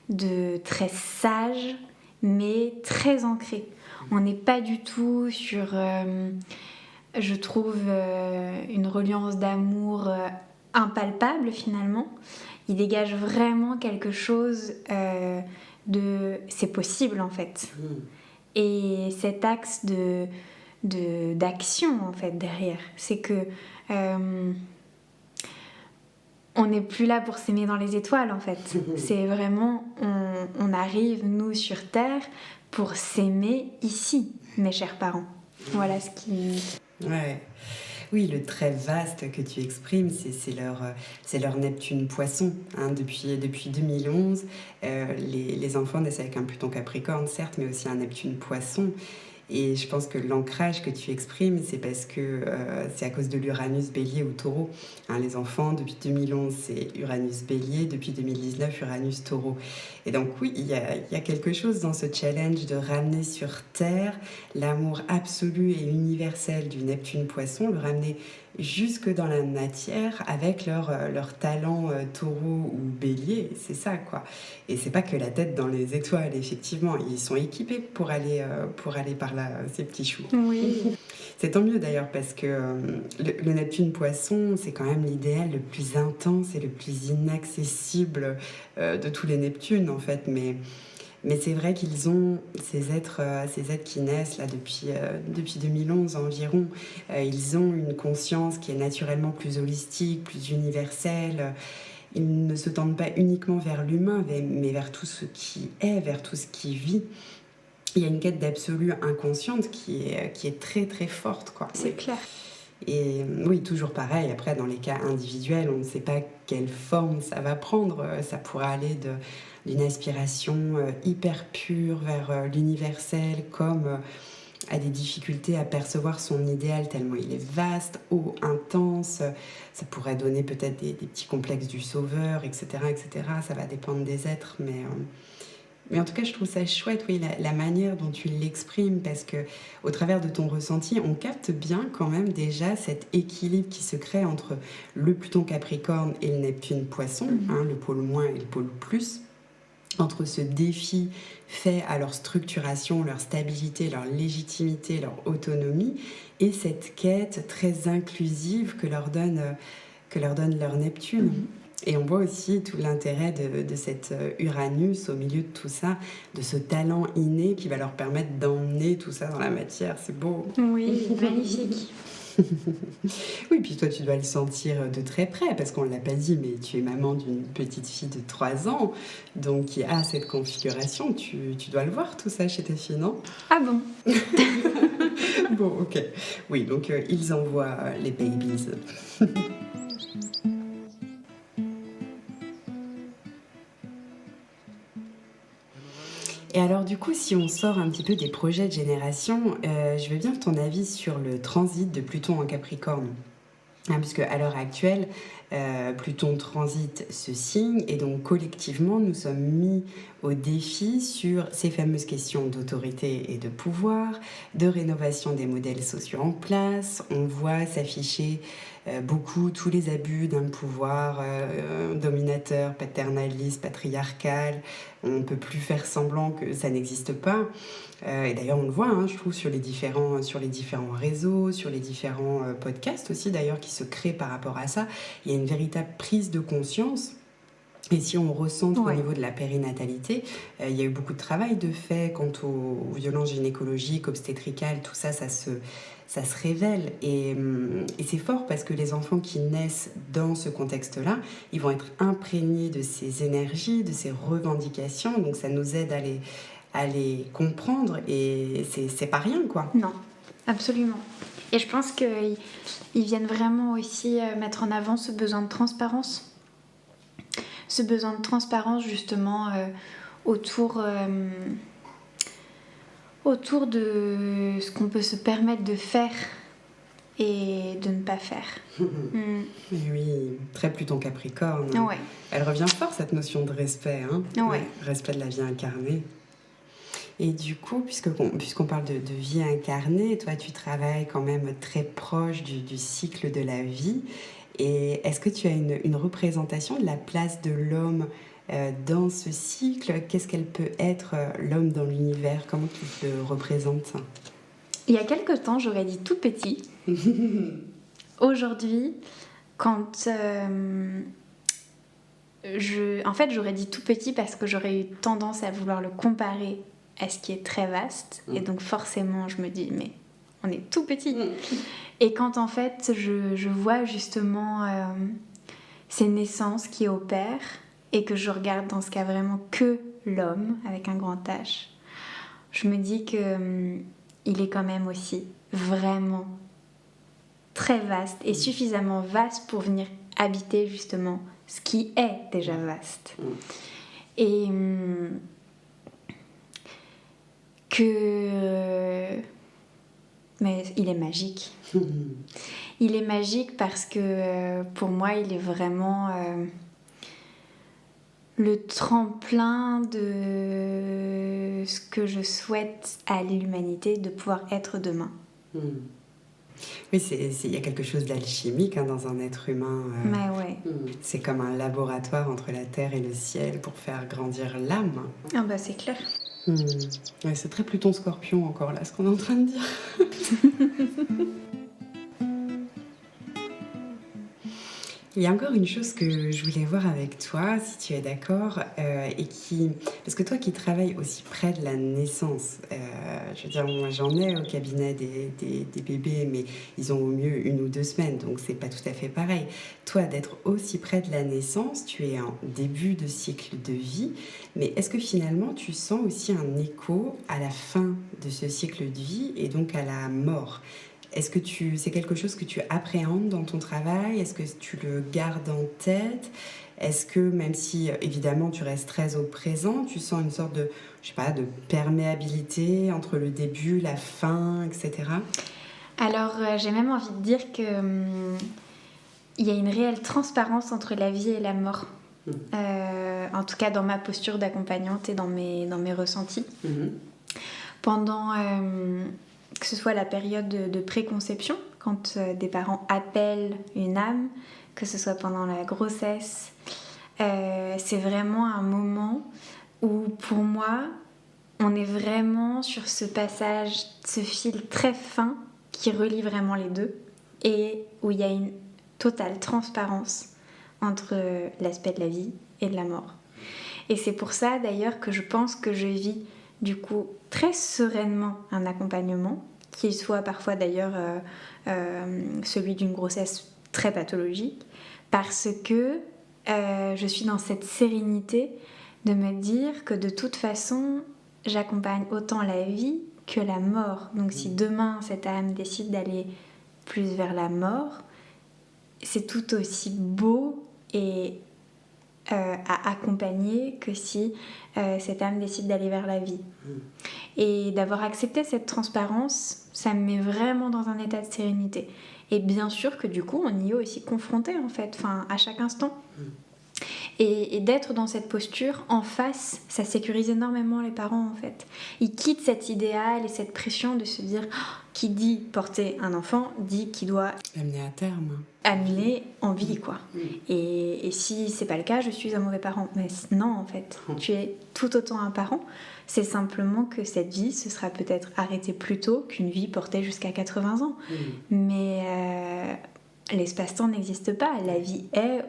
de très sage, mais très ancré. On n'est pas du tout sur, je trouve, une reliance d'amour impalpable finalement. il dégage vraiment quelque chose de... C'est possible en fait. Et cet axe d'action en fait derrière, c'est que on n'est plus là pour s'aimer dans les étoiles en fait. C'est vraiment, on arrive nous sur Terre pour s'aimer ici, mes chers parents. Voilà ce qui... Ouais. Oui, le très vaste que tu exprimes, c'est leur Neptune Poisson. Hein, depuis 2011, les enfants naissent avec un Pluton Capricorne, certes, mais aussi un Neptune Poisson. Et je pense que l'ancrage que tu exprimes, c'est parce que c'est à cause de l'Uranus Bélier ou Taureau. Hein, les enfants, depuis 2011, c'est Uranus Bélier, depuis 2019, Uranus Taureau. Et donc oui, il y a quelque chose dans ce challenge de ramener sur Terre l'amour absolu et universel du Neptune Poisson, le ramener jusque dans la matière avec leur talent taureau ou bélier, c'est ça quoi. Et c'est pas que la tête dans les étoiles, effectivement, ils sont équipés pour aller par là, ces petits choux. Oui. C'est tant mieux d'ailleurs parce que le Neptune Poisson, c'est quand même l'idéal le plus intense et le plus inaccessible de tous les Neptunes en fait, mais c'est vrai qu'ils ont ces êtres qui naissent là depuis 2011 environ. Ils ont une conscience qui est naturellement plus holistique, plus universelle. Ils ne se tendent pas uniquement vers l'humain, mais vers tout ce qui est, vers tout ce qui vit. Il y a une quête d'absolu inconsciente qui est très très forte, quoi. C'est clair. Et oui, toujours pareil, après dans les cas individuels, on ne sait pas quelle forme ça va prendre. Ça pourra aller d'une aspiration hyper pure vers l'universel, comme à des difficultés à percevoir son idéal tellement il est vaste, haut, intense. Ça pourrait donner peut-être des petits complexes du sauveur, etc., etc. Ça va dépendre des êtres, mais en tout cas, je trouve ça chouette, oui, la manière dont tu l'exprimes, parce que au travers de ton ressenti, on capte bien quand même déjà cet équilibre qui se crée entre le Pluton Capricorne et le Neptune Poisson, hein, le pôle moins et le pôle plus, entre ce défi fait à leur structuration, leur stabilité, leur légitimité, leur autonomie, et cette quête très inclusive que leur donne leur Neptune. Et on voit aussi tout l'intérêt de cet Uranus au milieu de tout ça, de ce talent inné qui va leur permettre d'emmener tout ça dans la matière. C'est beau. Oui, magnifique. Oui, puis toi, tu dois le sentir de très près, parce qu'on ne l'a pas dit, mais tu es maman d'une petite fille de 3 ans, donc qui a cette configuration. Tu dois le voir, tout ça, chez tes filles, non? Ah bon? Bon, ok. Oui, donc ils envoient les babies. Et alors du coup, si on sort un petit peu des projets de génération, je veux bien ton avis sur le transit de Pluton en Capricorne. Hein, puisque à l'heure actuelle, Pluton transite ce signe et donc collectivement, nous sommes mis au défi sur ces fameuses questions d'autorité et de pouvoir, de rénovation des modèles sociaux en place. On voit s'afficher beaucoup tous les abus d'un pouvoir dominateur, paternaliste, patriarcal. On ne peut plus faire semblant que ça n'existe pas. Et d'ailleurs, on le voit, hein, je trouve, sur les différents réseaux, sur les différents podcasts aussi, d'ailleurs, qui se créent par rapport à ça. Il y a une véritable prise de conscience. Et si on recentre au niveau de la périnatalité, il y a eu beaucoup de travail de fait quant aux violences gynécologiques, obstétricales, tout ça, ça se révèle. Et c'est fort parce que les enfants qui naissent dans ce contexte-là, ils vont être imprégnés de ces énergies, de ces revendications. Donc ça nous aide à les comprendre et c'est pas rien, quoi. Non, absolument. Et je pense qu'ils viennent vraiment aussi mettre en avant ce besoin de transparence. Ce besoin de transparence justement autour de ce qu'on peut se permettre de faire et de ne pas faire. Oui, très Pluton Capricorne. Ouais. Elle revient fort, cette notion de respect, hein. Ouais. Respect de la vie incarnée. Et du coup, puisqu'on parle de vie incarnée, toi tu travailles quand même très proche du cycle de la vie. Et est-ce que tu as une représentation de la place de l'homme dans ce cycle? Qu'est-ce qu'elle peut être, l'homme dans l'univers? Comment tu le représentes? Il y a quelque temps, j'aurais dit tout petit. Aujourd'hui, quand en fait, j'aurais dit tout petit parce que j'aurais eu tendance à vouloir le comparer à ce qui est très vaste. Et donc forcément, je me dis, mais on est tout petit. Et quand en fait, je vois justement ces naissances qui opèrent et que je regarde dans ce cas vraiment que l'homme avec un grand H, je me dis que il est quand même aussi vraiment très vaste et suffisamment vaste pour venir habiter justement ce qui est déjà vaste. Et mais il est magique. Il est magique parce que pour moi, il est vraiment le tremplin de ce que je souhaite à l'humanité de pouvoir être demain. Oui, il y a quelque chose d'alchimique dans un être humain. Mais ouais. C'est comme un laboratoire entre la terre et le ciel pour faire grandir l'âme. Ah bah c'est clair. Ouais, c'est très Pluton Scorpion encore là, ce qu'on est en train de dire. Il y a encore une chose que je voulais voir avec toi, si tu es d'accord, parce que toi qui travailles aussi près de la naissance, je veux dire, moi j'en ai au cabinet des bébés, mais ils ont au mieux 1 ou 2 semaines, donc c'est pas tout à fait pareil. Toi, d'être aussi près de la naissance, tu es en début de cycle de vie, mais est-ce que finalement tu sens aussi un écho à la fin de ce cycle de vie et donc à la mort ? Est-ce que c'est quelque chose que tu appréhendes dans ton travail ? Est-ce que tu le gardes en tête ? Est-ce que, même si évidemment tu restes très au présent, tu sens une sorte de, je sais pas, de perméabilité entre le début, la fin, etc. Alors, j'ai même envie de dire que il y a une réelle transparence entre la vie et la mort. En tout cas, dans ma posture d'accompagnante et dans mes ressentis. Pendant que ce soit la période de préconception, quand des parents appellent une âme, que ce soit pendant la grossesse, c'est vraiment un moment où, pour moi, on est vraiment sur ce passage, ce fil très fin qui relie vraiment les deux et où il y a une totale transparence entre l'aspect de la vie et de la mort. Et c'est pour ça, d'ailleurs, que je pense que je vis du coup très sereinement un accompagnement, qu'il soit parfois d'ailleurs celui d'une grossesse très pathologique, parce que je suis dans cette sérénité de me dire que de toute façon j'accompagne autant la vie que la mort. Donc si demain cette âme décide d'aller plus vers la mort, c'est tout aussi beau et à accompagner que si cette âme décide d'aller vers la vie. Et d'avoir accepté cette transparence, ça me met vraiment dans un état de sérénité. Et bien sûr que du coup, on y est aussi confronté en fait, à chaque instant. Et d'être dans cette posture en face, ça sécurise énormément les parents en fait. Ils quittent cet idéal et cette pression de se dire qui dit porter un enfant dit qu'il doit l'amener à terme, amener en vie quoi. Et si c'est pas le cas, je suis un mauvais parent. Mais non en fait, tu es tout autant un parent. C'est simplement que cette vie se sera peut-être arrêtée plus tôt qu'une vie portée jusqu'à 80 ans. Mais l'espace-temps n'existe pas. La vie est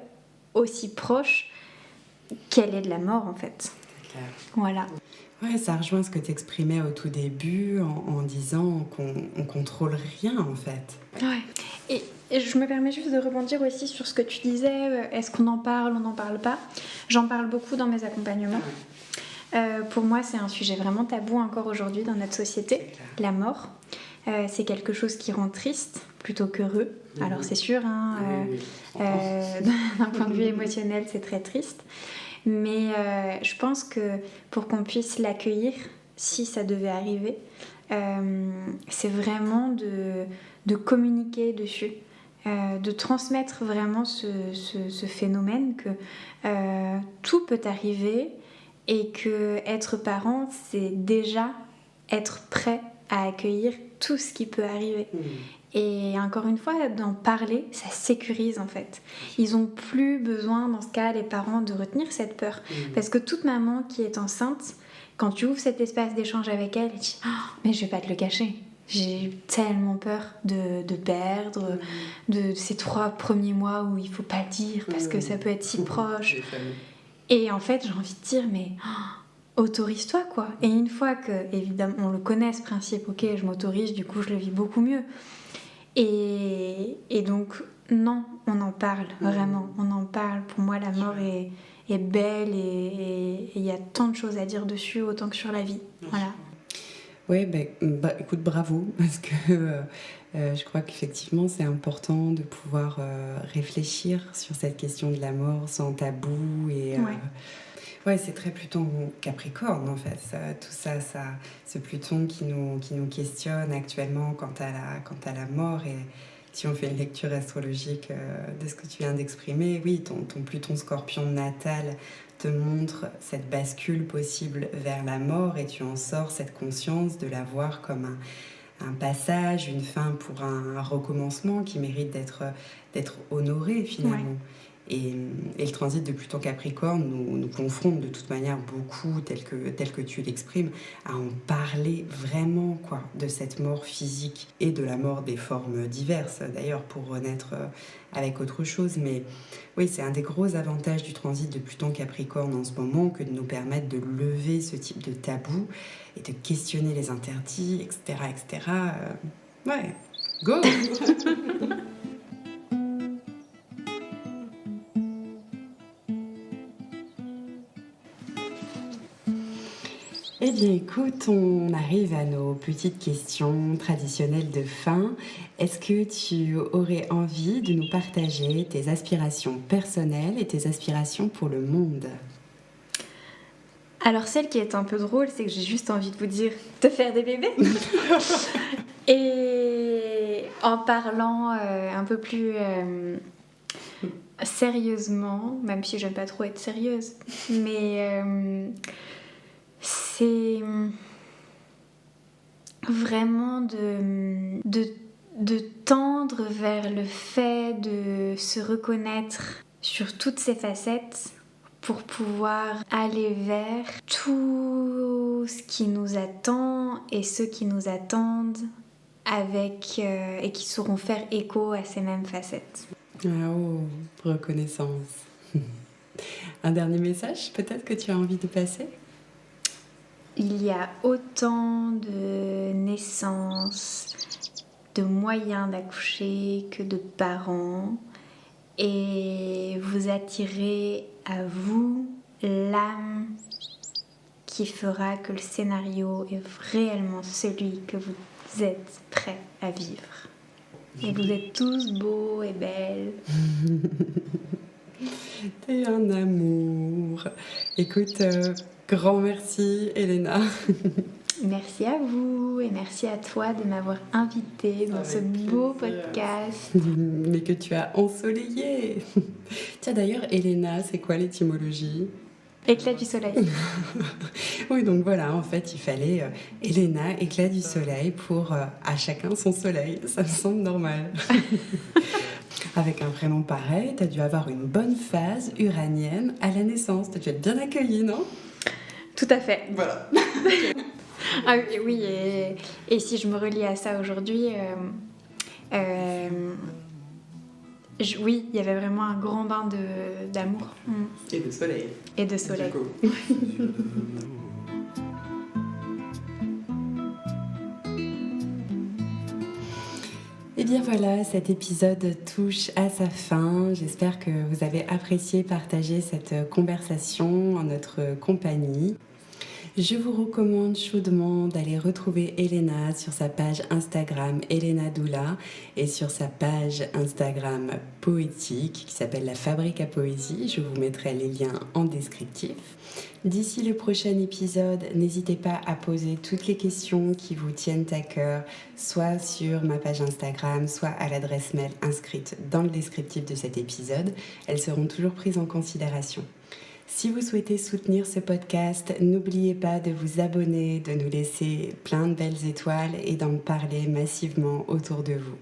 aussi proche qu'elle est de la mort en fait. C'est clair. Voilà. Ouais, ça rejoint ce que tu exprimais au tout début en disant qu'on contrôle rien en fait. Ouais. Et je me permets juste de rebondir aussi sur ce que tu disais, est-ce qu'on en parle, on n'en parle pas ? J'en parle beaucoup dans mes accompagnements. Pour moi, c'est un sujet vraiment tabou encore aujourd'hui dans notre société, la mort. C'est quelque chose qui rend triste plutôt qu'heureux. Alors c'est sûr, d'un point de vue émotionnel, c'est très triste. Mais je pense que pour qu'on puisse l'accueillir, si ça devait arriver, c'est vraiment de communiquer dessus, de transmettre vraiment ce phénomène que tout peut arriver et que être parent, c'est déjà être prêt à accueillir tout ce qui peut arriver. Et encore une fois, d'en parler, ça sécurise en fait. Ils n'ont plus besoin, dans ce cas, les parents, de retenir cette peur. Parce que toute maman qui est enceinte, quand tu ouvres cet espace d'échange avec elle, elle dit « Oh, mais je vais pas te le cacher. J'ai eu tellement peur de perdre, de ces 3 premiers mois où il faut pas le dire parce que ça peut être si proche. Et en fait, j'ai envie de dire, mais autorise-toi, quoi. Et une fois que, évidemment, on le connaît ce principe, ok, je m'autorise, du coup, je le vis beaucoup mieux. Et donc, non, on en parle, vraiment, on en parle. Pour moi, la mort est belle et il y a tant de choses à dire dessus, autant que sur la vie. Voilà. Oui, écoute, bravo, parce que je crois qu'effectivement, c'est important de pouvoir réfléchir sur cette question de la mort sans tabou. Et ouais, c'est très Pluton Capricorne, en fait. Tout ça, ce Pluton qui nous questionne actuellement quant à la mort. Et si on fait une lecture astrologique de ce que tu viens d'exprimer, oui, ton Pluton Scorpion natal te montre cette bascule possible vers la mort et tu en sors cette conscience de la voir comme un passage, une fin pour un recommencement qui mérite d'être honoré finalement. Ouais. Et le transit de Pluton Capricorne nous confronte de toute manière beaucoup, tel que tu l'exprimes, à en parler vraiment quoi, de cette mort physique et de la mort des formes diverses, d'ailleurs, pour renaître avec autre chose. Mais oui, c'est un des gros avantages du transit de Pluton Capricorne en ce moment, que de nous permettre de lever ce type de tabou et de questionner les interdits, etc. etc. Ouais, go. Eh bien écoute, on arrive à nos petites questions traditionnelles de fin. Est-ce que tu aurais envie de nous partager tes aspirations personnelles et tes aspirations pour le monde ? Alors celle qui est un peu drôle, c'est que j'ai juste envie de vous dire de faire des bébés. Et en parlant un peu plus sérieusement, même si j'aime pas trop être sérieuse, mais c'est vraiment de tendre vers le fait de se reconnaître sur toutes ses facettes pour pouvoir aller vers tout ce qui nous attend et ceux qui nous attendent et qui sauront faire écho à ces mêmes facettes. Ah oh, reconnaissance. Un dernier message peut-être que tu as envie de passer ? Il y a autant de naissances, de moyens d'accoucher que de parents, et vous attirez à vous l'âme qui fera que le scénario est réellement celui que vous êtes prêts à vivre. Et vous êtes tous beaux et belles. T'es un amour. Écoute, grand merci Elena. Merci à vous et merci à toi de m'avoir invitée dans ce beau podcast. Mais que tu as ensoleillé. Tiens d'ailleurs, Elena, c'est quoi l'étymologie ? Éclat du soleil. Oui, donc voilà, en fait, il fallait Elena, éclat du soleil pour à chacun son soleil. Ça me semble normal. Avec un prénom pareil, tu as dû avoir une bonne phase uranienne à la naissance. Tu as dû être bien accueillie, non ? Tout à fait. Voilà. Ah oui, et si je me relie à ça aujourd'hui, oui, il y avait vraiment un grand bain d'amour. Et de soleil. Et de soleil. Et bien voilà, cet épisode touche à sa fin. J'espère que vous avez apprécié partager cette conversation en notre compagnie. Je vous recommande chaudement d'aller retrouver Elena sur sa page Instagram Elena Doula et sur sa page Instagram poétique qui s'appelle La Fabrique à Poésie. Je vous mettrai les liens en descriptif. D'ici le prochain épisode, n'hésitez pas à poser toutes les questions qui vous tiennent à cœur, soit sur ma page Instagram, soit à l'adresse mail inscrite dans le descriptif de cet épisode. Elles seront toujours prises en considération. Si vous souhaitez soutenir ce podcast, n'oubliez pas de vous abonner, de nous laisser plein de belles étoiles et d'en parler massivement autour de vous.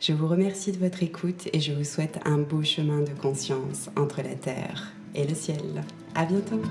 Je vous remercie de votre écoute et je vous souhaite un beau chemin de conscience entre la terre et le ciel. À bientôt!